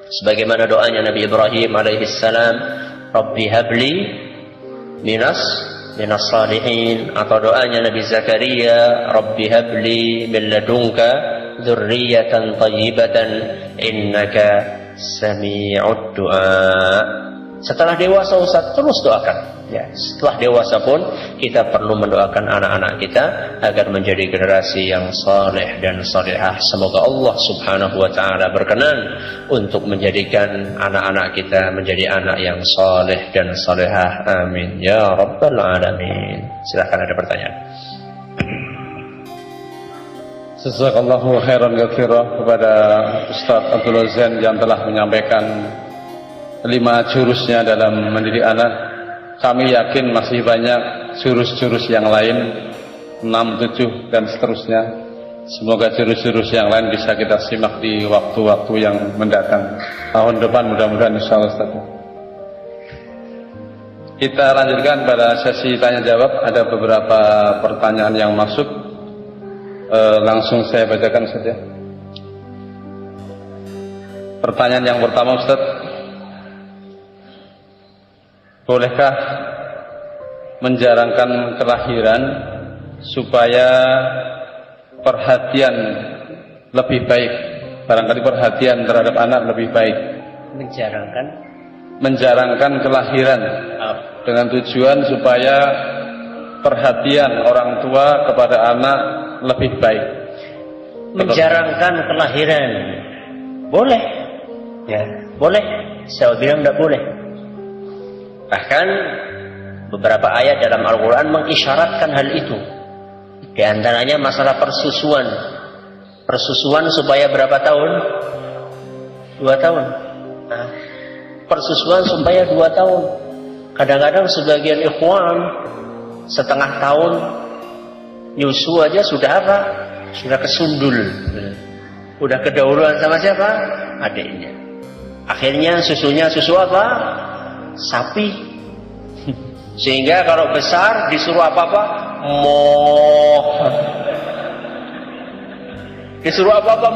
Speaker 1: Sebagaimana doanya Nabi Ibrahim alaihissalam, Rabbi habli minas salihin, atau doanya Nabi Zakaria, Rabbi habli min ladunka dzurriyyatan thayyibatan innaka sami'ud du'a. Setelah dewasa Ustaz terus doakan. Ya, setelah dewasa pun kita perlu mendoakan anak-anak kita agar menjadi generasi yang saleh dan salihah. Semoga Allah Subhanahu wa taala berkenan untuk menjadikan anak-anak kita menjadi anak yang saleh dan salihah. Amin ya rabbal alamin. Silakan ada pertanyaan.
Speaker 2: Jazakallahu khairan katsira kepada Ustaz Abdul Zain yang telah menyampaikan 5 jurusnya dalam mendidik anak. Kami yakin masih banyak jurus-jurus yang lain, 6, 7 dan seterusnya. Semoga jurus-jurus yang lain bisa kita simak di waktu-waktu yang mendatang. Tahun depan mudah-mudahan insyaallah Ustaz. Kita lanjutkan pada sesi tanya jawab. Ada beberapa pertanyaan yang masuk. Langsung saya bacakan saja. Pertanyaan yang pertama, Ustaz, bolehkah menjarangkan kelahiran supaya perhatian lebih baik? Barangkali perhatian terhadap anak lebih baik. Menjarangkan kelahiran dengan tujuan supaya perhatian orang tua kepada anak lebih baik.
Speaker 1: Menjarangkan kelahiran boleh, ya boleh. Saya bilang tidak boleh. Bahkan beberapa ayat dalam Al-Quran mengisyaratkan hal itu. Di antaranya masalah persusuan. Persusuan supaya berapa tahun? 2 tahun. Nah, persusuan supaya 2 tahun. Kadang-kadang sebagian ikhwan setengah tahun nyusu aja sudah apa? Sudah kesundul. Udah kedahuluan sama siapa? Adiknya. Akhirnya susunya susu apa? Sapi. Sehingga kalau besar disuruh apa-apa? Disuruh apa-apa?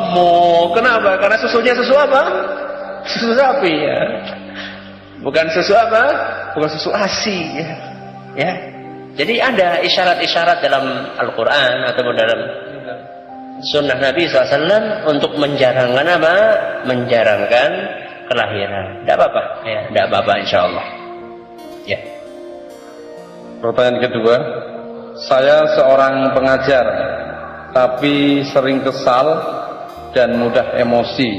Speaker 1: Kenapa? Karena susunya susu apa? Susu sapi, ya. Bukan susu apa? Bukan susu ASI, ya. Ya. Jadi ada isyarat-isyarat dalam Al-Quran atau dalam Sunnah Nabi SAW untuk menjarangkan apa? Menjarangkan kelahiran. Tidak apa-apa, ya. Tidak apa-apa, insya Allah. Ya.
Speaker 2: Pertanyaan kedua, saya seorang pengajar, tapi sering kesal dan mudah emosi.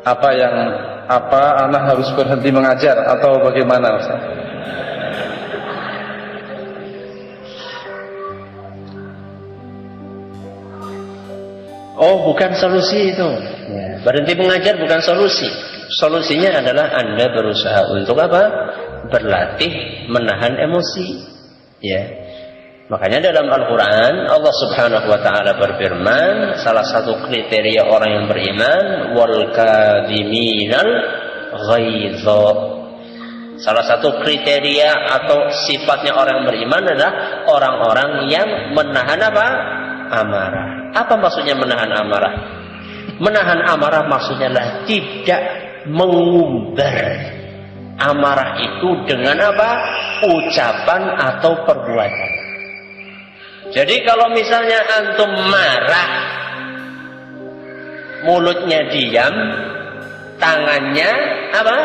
Speaker 2: Apa anak harus berhenti mengajar atau bagaimana, Ustaz?
Speaker 1: Oh, bukan solusi itu. Ya. Berhenti mengajar bukan solusi. Solusinya adalah Anda berusaha untuk apa? Berlatih menahan emosi. Ya. Makanya dalam Al-Quran Allah Subhanahu wa ta'ala berfirman, salah satu kriteria orang yang beriman, wal kadhiminal ghaidha. Salah satu kriteria atau sifatnya orang yang beriman adalah orang-orang yang menahan apa? Amarah. Apa maksudnya menahan amarah? Menahan amarah maksudnya adalah tidak mengumbar amarah itu dengan apa? Ucapan atau perbuatan. Jadi kalau misalnya antum marah, mulutnya diam, tangannya apa?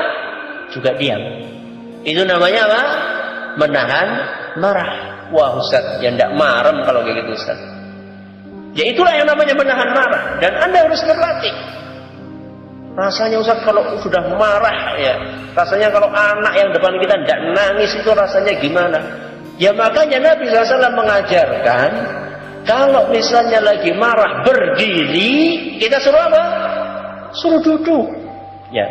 Speaker 1: Juga diam. Itu namanya apa? Menahan marah. Wah Ustaz, ya tidak marem kalau kayak gitu Ustaz. Ya itulah yang namanya menahan marah. Dan Anda harus berlatih. Rasanya Ustaz kalau sudah marah, ya rasanya kalau anak yang depan kita tidak nangis itu rasanya gimana? Ya makanya Nabi SAW mengajarkan, kalau misalnya lagi marah berdiri, kita suruh apa? Suruh duduk. Ya.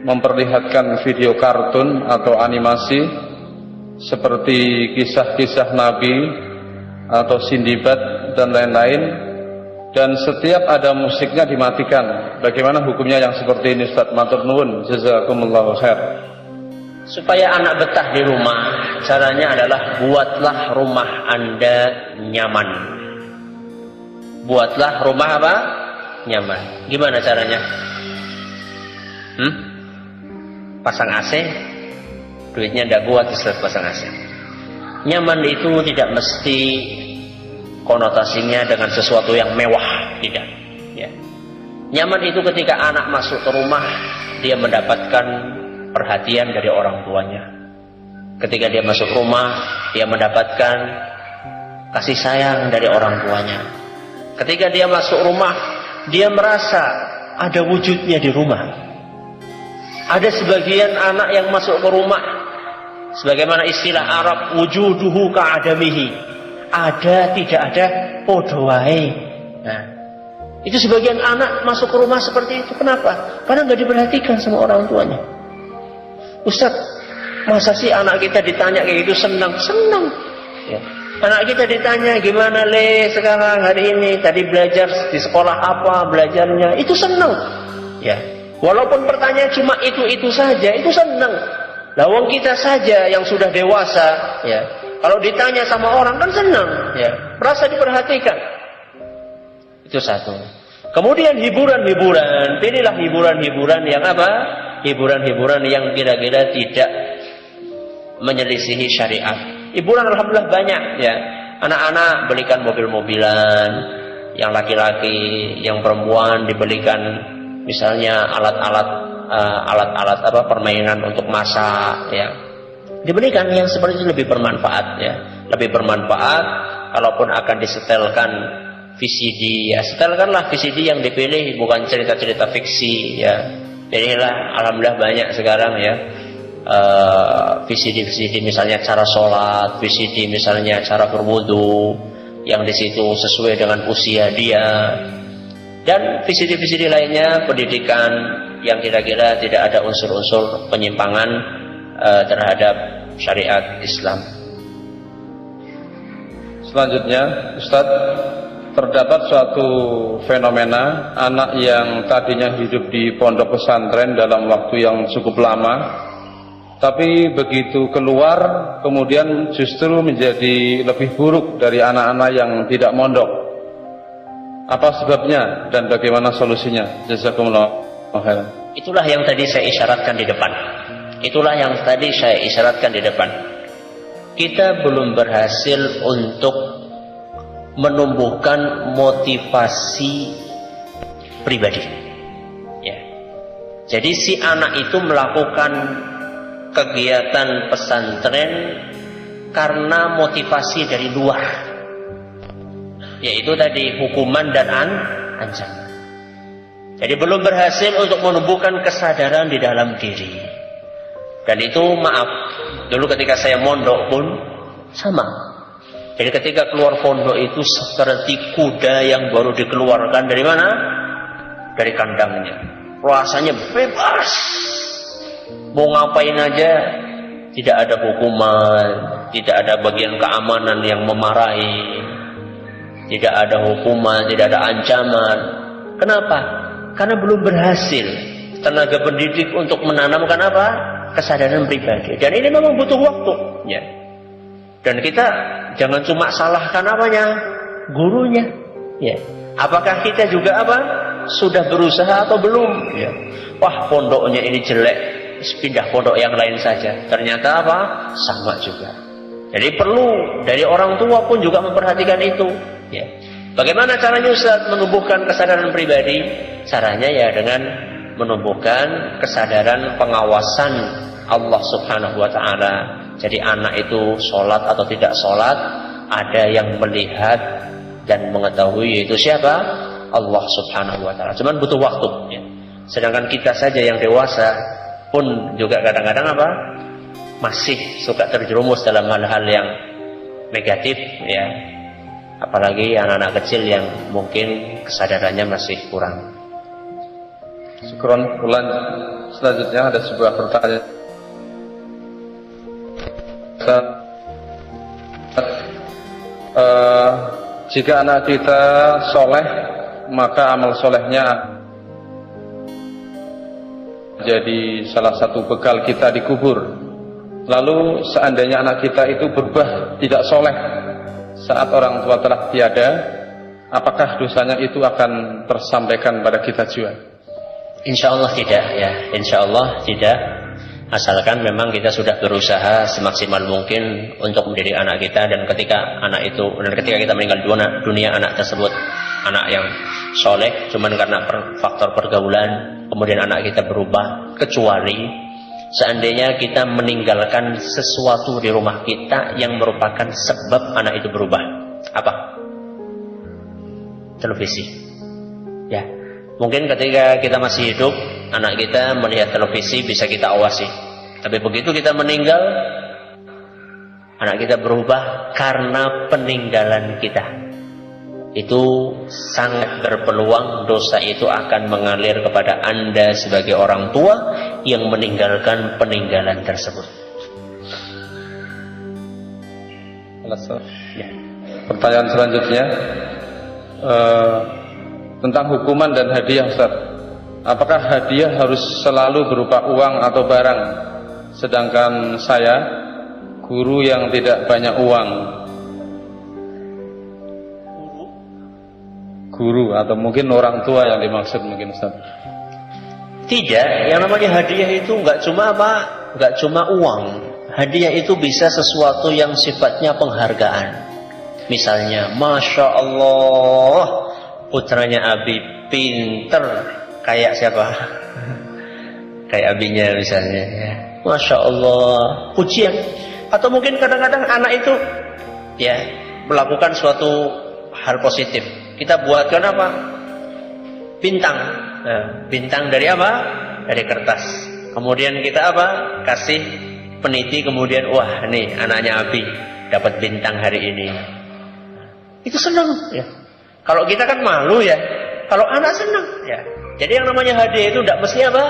Speaker 2: memperlihatkan video kartun atau animasi seperti kisah-kisah Nabi atau Sindbad dan lain-lain, dan setiap ada musiknya dimatikan. Bagaimana hukumnya yang seperti ini, Ustaz? Matur nuwun, jazakumullahu khair.
Speaker 1: Supaya anak betah di rumah, caranya adalah buatlah rumah Anda nyaman. Buatlah rumah apa? Nyaman. Gimana caranya? Pasang AC? Duitnya tidak kuat, Ustaz, pasang AC. Nyaman itu tidak mesti konotasinya dengan sesuatu yang mewah, tidak. Ya. Nyaman itu ketika anak masuk ke rumah, dia mendapatkan perhatian dari orang tuanya. Ketika dia masuk rumah, dia mendapatkan kasih sayang dari orang tuanya. Ketika dia masuk rumah, dia merasa ada wujudnya di rumah. Ada sebagian anak yang masuk ke rumah, sebagaimana istilah Arab, wujuduhu ka'adamihi. Ada, tidak ada, podo wae. Nah, itu sebagian anak masuk ke rumah seperti itu. Kenapa? Karena nggak diperhatikan sama orang tuanya. Ustaz, masa sih anak kita ditanya kayak gitu senang? Senang. Ya. Anak kita ditanya gimana le sekarang hari ini, tadi belajar di sekolah apa belajarnya, itu senang. Ya. Walaupun pertanyaan cuma itu saja, itu senang. Lawang kita saja yang sudah dewasa, ya. Kalau ditanya sama orang kan senang, ya, merasa diperhatikan. Itu satu. Kemudian hiburan-hiburan, pilihlah hiburan-hiburan yang apa? Hiburan-hiburan yang kira-kira tidak menyelisihi syariat. Hiburan alhamdulillah banyak, ya. Anak-anak belikan mobil-mobilan, yang laki-laki, yang perempuan dibelikan misalnya alat-alat apa permainan untuk masak, ya. Diberikan yang seperti itu lebih bermanfaat, ya. Lebih bermanfaat. Kalaupun akan disetelkan VCD, ya setelkanlah VCD yang dipilih, bukan cerita-cerita fiksi, ya. Jadilah alhamdulillah banyak sekarang, ya, VCD misalnya cara sholat, VCD misalnya cara berwudu, yang di situ sesuai dengan usia dia, dan VCD lainnya pendidikan yang kira-kira tidak ada unsur-unsur penyimpangan terhadap syariat Islam.
Speaker 2: Selanjutnya, Ustaz, terdapat suatu fenomena anak yang tadinya hidup di pondok pesantren dalam waktu yang cukup lama, tapi begitu keluar kemudian justru menjadi lebih buruk dari anak-anak yang tidak mondok. Apa sebabnya dan bagaimana solusinya? Jazakumullah khairan.
Speaker 1: Itulah yang tadi saya isyaratkan di depan. Kita belum berhasil untuk menumbuhkan motivasi pribadi. Ya. Jadi si anak itu melakukan kegiatan pesantren karena motivasi dari luar, yaitu tadi hukuman dan ancaman. Jadi belum berhasil untuk menumbuhkan kesadaran di dalam diri. Dan itu maaf, dulu ketika saya mondok pun sama. Jadi ketika keluar pondok itu seperti kuda yang baru dikeluarkan dari mana? Dari kandangnya. Rasanya bebas. Mau ngapain aja, tidak ada hukuman, tidak ada bagian keamanan yang memarahi, tidak ada hukuman, tidak ada ancaman. Kenapa? Karena belum berhasil tenaga pendidik untuk menanamkan apa? Kesadaran pribadi. Dan ini memang butuh waktu, ya. Dan kita jangan cuma salahkan apanya? Gurunya, ya. Apakah kita juga apa? Sudah berusaha atau belum? Ya. Wah, pondoknya ini jelek, pindah pondok yang lain saja. Ternyata apa? Sama juga. Jadi perlu dari orang tua pun juga memperhatikan itu, ya. Bagaimana caranya Ustaz menumbuhkan kesadaran pribadi? Caranya ya dengan menumbuhkan kesadaran pengawasan Allah Subhanahu wa ta'ala. Jadi anak itu sholat atau tidak sholat, ada yang melihat dan mengetahui, yaitu siapa? Allah Subhanahu wa ta'ala. Cuman butuh waktu, ya. Sedangkan kita saja yang dewasa pun juga kadang-kadang apa? Masih suka terjerumus dalam hal-hal yang negatif, ya. Apalagi anak-anak kecil yang mungkin kesadarannya masih kurang.
Speaker 2: Syukron. Selanjutnya ada sebuah pertanyaan. Jika anak kita soleh, maka amal solehnya jadi salah satu bekal kita di kubur. Lalu seandainya anak kita itu berubah tidak soleh saat orang tua telah tiada, apakah dosanya itu akan tersampaikan pada kita juga?
Speaker 1: Insya Allah tidak ya, insya Allah tidak. Asalkan memang kita sudah berusaha semaksimal mungkin untuk mendidik anak kita, dan ketika kita meninggal dunia anak tersebut anak yang soleh, cuman karena faktor pergaulan kemudian anak kita berubah, kecuali seandainya kita meninggalkan sesuatu di rumah kita yang merupakan sebab anak itu berubah. Apa? Televisi. Ya. Mungkin ketika kita masih hidup, anak kita melihat televisi bisa kita awasi. Tapi begitu kita meninggal, anak kita berubah karena peninggalan kita. Itu sangat berpeluang dosa itu akan mengalir kepada Anda sebagai orang tua yang meninggalkan peninggalan tersebut.
Speaker 2: Ya. Pertanyaan selanjutnya tentang hukuman dan hadiah, Ustaz. Apakah hadiah harus selalu berupa uang atau barang? Sedangkan saya guru yang tidak banyak uang. Guru atau mungkin orang tua yang dimaksud mungkin, Ustaz.
Speaker 1: Tidak, yang namanya hadiah itu nggak cuma uang. Hadiah itu bisa sesuatu yang sifatnya penghargaan. Misalnya, Masya Allah, putranya Abi pinter kayak siapa? Kayak abinya misalnya ya. Masya Allah, pujian. Atau mungkin kadang-kadang anak itu ya melakukan suatu hal positif. Kita buatkan apa? Bintang. Nah, bintang dari apa? Dari kertas. Kemudian kita apa? Kasih peniti, kemudian wah nih anaknya Abi dapat bintang hari ini. Itu senang ya. Kalau kita kan malu ya. Kalau anak senang ya. Jadi yang namanya hadiah itu tidak mesti apa?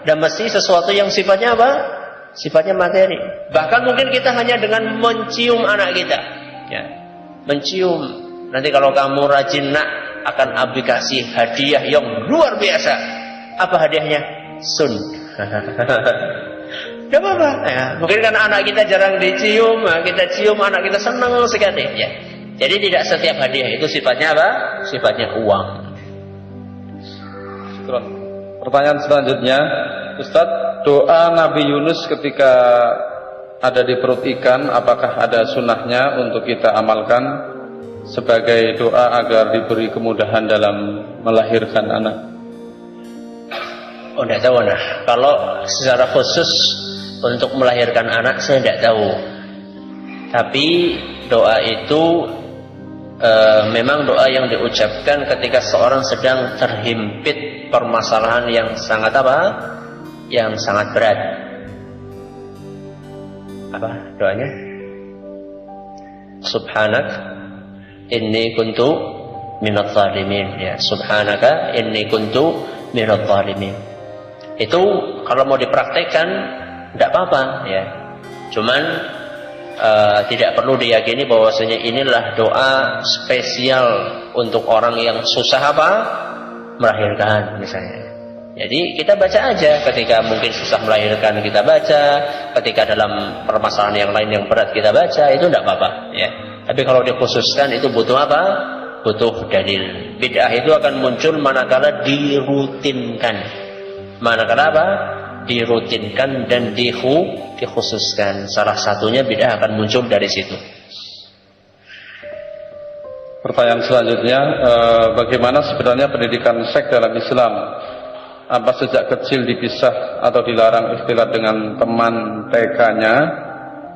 Speaker 1: Tidak mesti sesuatu yang sifatnya apa? Sifatnya materi. Bahkan mungkin kita hanya dengan mencium anak kita ya. Mencium. Nanti kalau kamu rajin nak, akan Abi kasih hadiah yang luar biasa. Apa hadiahnya? Sun. Tidak apa-apa ya. Mungkin karena anak kita jarang dicium, kita cium anak kita senang sekali ya. Jadi tidak setiap hadiah itu sifatnya apa? Sifatnya uang.
Speaker 2: Pertanyaan selanjutnya, Ustadz, doa Nabi Yunus ketika ada di perut ikan, apakah ada sunnahnya untuk kita amalkan sebagai doa agar diberi kemudahan dalam melahirkan anak?
Speaker 1: Oh, tidak tahu nah. Kalau secara khusus untuk melahirkan anak saya tidak tahu. Tapi doa itu memang doa yang diucapkan ketika seorang sedang terhimpit permasalahan yang sangat apa? Yang sangat berat. Apa doanya? Subhanak inni kuntu minadh dhalimin ya. Subhanaka inni kuntu minadh dhalimin. Itu kalau mau dipraktekkan tidak apa-apa ya. Cuman tidak perlu diyakini bahwasanya inilah doa spesial untuk orang yang susah apa? Melahirkan misalnya. Jadi kita baca aja ketika mungkin susah melahirkan, kita baca. Ketika dalam permasalahan yang lain yang berat kita baca, itu tidak apa-apa ya. Tapi kalau dikhususkan itu butuh apa? Butuh dalil. Bid'ah itu akan muncul manakala dirutinkan. Manakala apa? Dirutinkan dan dikhususkan. Salah satunya bid'ah akan muncul dari situ.
Speaker 2: Pertanyaan selanjutnya, bagaimana sebenarnya pendidikan seks dalam Islam? Apa sejak kecil dipisah atau dilarang ikhtilat dengan teman TK-nya?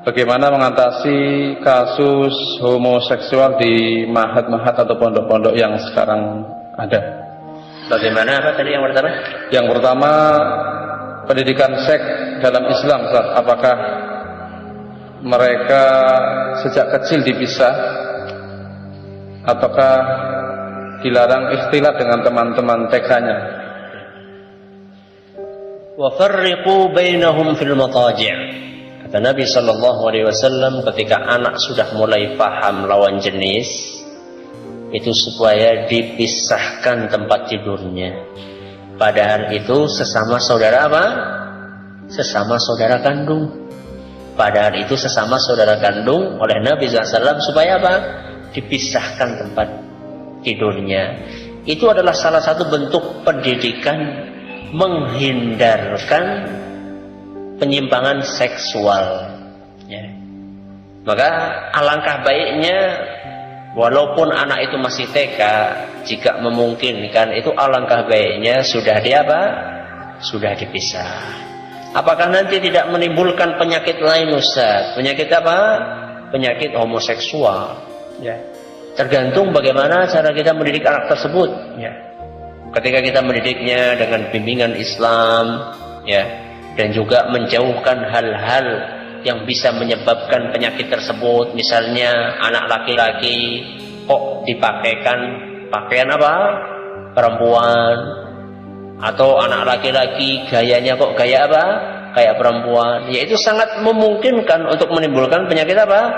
Speaker 2: Bagaimana mengatasi kasus homoseksual di mahat-mahat atau pondok-pondok yang sekarang ada?
Speaker 1: Bagaimana apa tadi yang pertama?
Speaker 2: Yang pertama, pendidikan seks dalam Islam, apakah mereka sejak kecil dipisah ataukah dilarang ikhtilat dengan teman-teman TK-nya?
Speaker 1: wa farriqu bainahum fil mataji'. Kata Nabi sallallahu alaihi wasallam, ketika anak sudah mulai paham lawan jenis, itu supaya dipisahkan tempat tidurnya. Padahal itu sesama saudara apa? Sesama saudara kandung. Padahal itu sesama saudara kandung oleh Nabi SAW supaya apa? Dipisahkan tempat tidurnya. Itu adalah salah satu bentuk pendidikan menghindarkan penyimpangan seksual. Ya. Maka alangkah baiknya, walaupun anak itu masih TK, jika memungkinkan itu alangkah baiknya sudah sudah dipisah. Apakah nanti tidak menimbulkan penyakit lain, Ustaz? Penyakit apa? Penyakit homoseksual. Ya. Tergantung bagaimana cara kita mendidik anak tersebut. Ya. Ketika kita mendidiknya dengan bimbingan Islam, ya, dan juga menjauhkan hal-hal yang bisa menyebabkan penyakit tersebut. Misalnya anak laki-laki kok dipakaikan pakaian apa? Perempuan. Atau anak laki-laki gayanya kok gaya apa? Kayak perempuan. Ya, itu sangat memungkinkan untuk menimbulkan penyakit apa?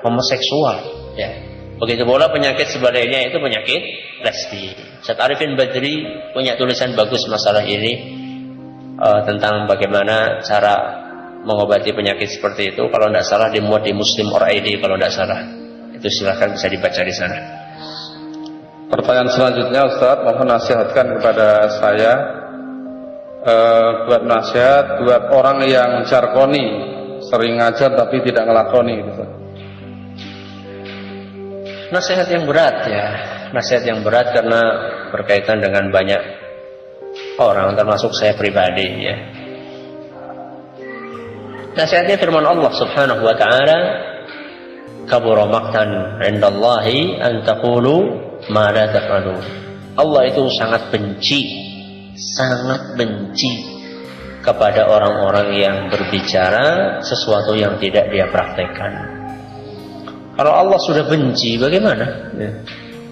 Speaker 1: Homoseksual. Ya. Begitu pula penyakit sebaliknya, itu penyakit lesbi. Ustaz Arifin Badri punya tulisan bagus masalah ini, tentang bagaimana cara mengobati penyakit seperti itu. Kalau tidak salah dimuat di Muslim.id kalau tidak salah. Itu silahkan bisa dibaca di sana.
Speaker 2: Pertanyaan selanjutnya, Ustaz, mohon nasihatkan kepada saya, buat nasihat buat orang yang jarkoni, sering ngajar tapi tidak ngelakoni, Ustaz.
Speaker 1: Nasihat yang berat, ya. Nasihat yang berat karena berkaitan dengan banyak orang, termasuk saya pribadi, ya. Nasihatnya firman Allah Subhanahu wa ta'ala, kabura maqtan 'indallahi an taqulu ma la taf'alun. Allah itu sangat benci kepada orang-orang yang berbicara sesuatu yang tidak dia praktekkan. Kalau Allah sudah benci, bagaimana? Ya.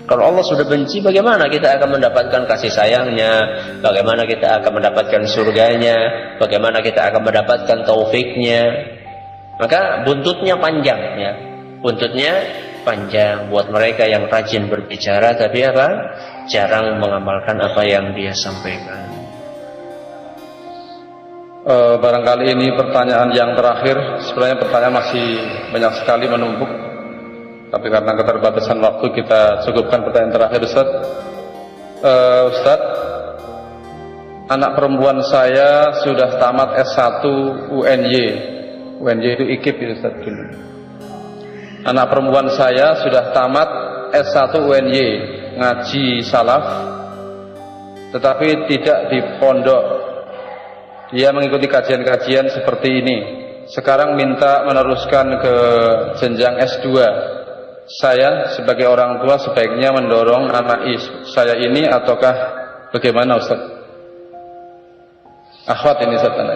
Speaker 1: Kalau Allah sudah benci, bagaimana kita akan mendapatkan kasih sayangnya? Bagaimana kita akan mendapatkan surganya? Bagaimana kita akan mendapatkan taufiknya? Maka buntutnya panjang, ya. Buntutnya panjang buat mereka yang rajin berbicara tapi apa? Jarang mengamalkan apa yang dia sampaikan.
Speaker 2: Barangkali ini pertanyaan yang terakhir. Sebenarnya pertanyaan masih banyak sekali menumpuk, tapi karena keterbatasan waktu kita cukupkan pertanyaan terakhir, Ustaz. Ustaz, anak perempuan saya sudah tamat S1 UNY. UNY itu IKIP, Ustaz. Anak perempuan saya sudah tamat S1 UNY, ngaji salaf, tetapi tidak di pondok. Dia mengikuti kajian-kajian seperti ini. Sekarang minta meneruskan ke jenjang S2. Saya sebagai orang tua sebaiknya mendorong anak saya ini ataukah bagaimana, Ustaz? Akhwat ini, Ustaz, tanya.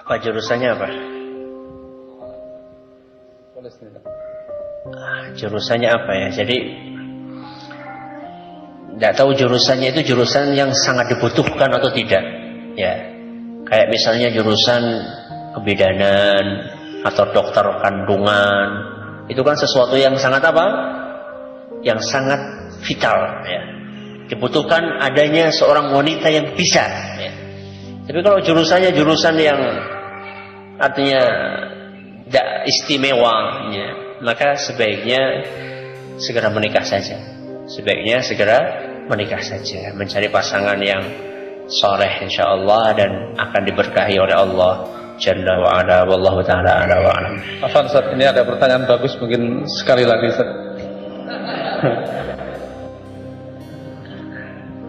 Speaker 1: Apa jurusannya apa? Jurusannya apa ya? Jadi tidak tahu jurusannya itu jurusan yang sangat dibutuhkan atau tidak, ya. Kayak misalnya jurusan kebidanan atau dokter kandungan, itu kan sesuatu yang sangat apa? Yang sangat vital, ya. Dibutuhkan adanya seorang wanita yang bisa, ya. Tapi kalau jurusannya jurusan yang artinya tidak istimewa, ya, maka sebaiknya segera menikah saja. Sebaiknya segera menikah saja, mencari pasangan yang soleh insyaallah dan akan diberkahi oleh Allah Jalla wa ala. Wallahu ta'ala ala wa alam.
Speaker 2: Afan, Ustaz, ini ada pertanyaan bagus, mungkin sekali lagi, Ustaz.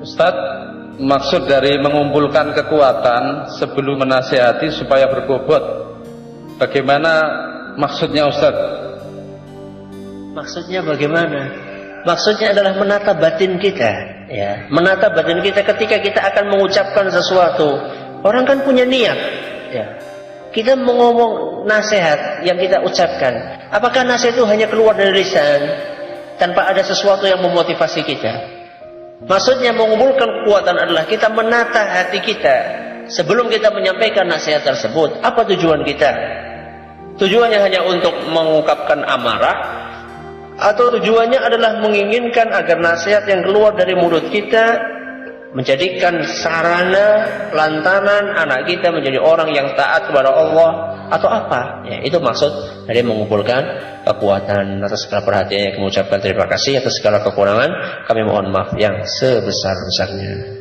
Speaker 2: Ustaz, maksud dari mengumpulkan kekuatan sebelum menasihati supaya berbobot, bagaimana maksudnya, Ustaz?
Speaker 1: Maksudnya bagaimana? Maksudnya adalah menata batin kita, ya. Menata batin kita ketika kita akan mengucapkan sesuatu. Orang kan punya niat, ya. Kita mengomong nasihat yang kita ucapkan, apakah nasihat itu hanya keluar dari lisan tanpa ada sesuatu yang memotivasi kita? Maksudnya mengumpulkan kekuatan adalah kita menata hati kita sebelum kita menyampaikan nasihat tersebut. Apa tujuan kita? Tujuannya hanya untuk mengungkapkan amarah, atau tujuannya adalah menginginkan agar nasihat yang keluar dari mulut kita menjadikan sarana lantaran anak kita menjadi orang yang taat kepada Allah, atau apa? Ya, itu maksud dari mengumpulkan kekuatan. Atas segala perhatiannya kami ucapkan terima kasih. Atas segala kekurangan kami mohon maaf yang sebesar-besarnya.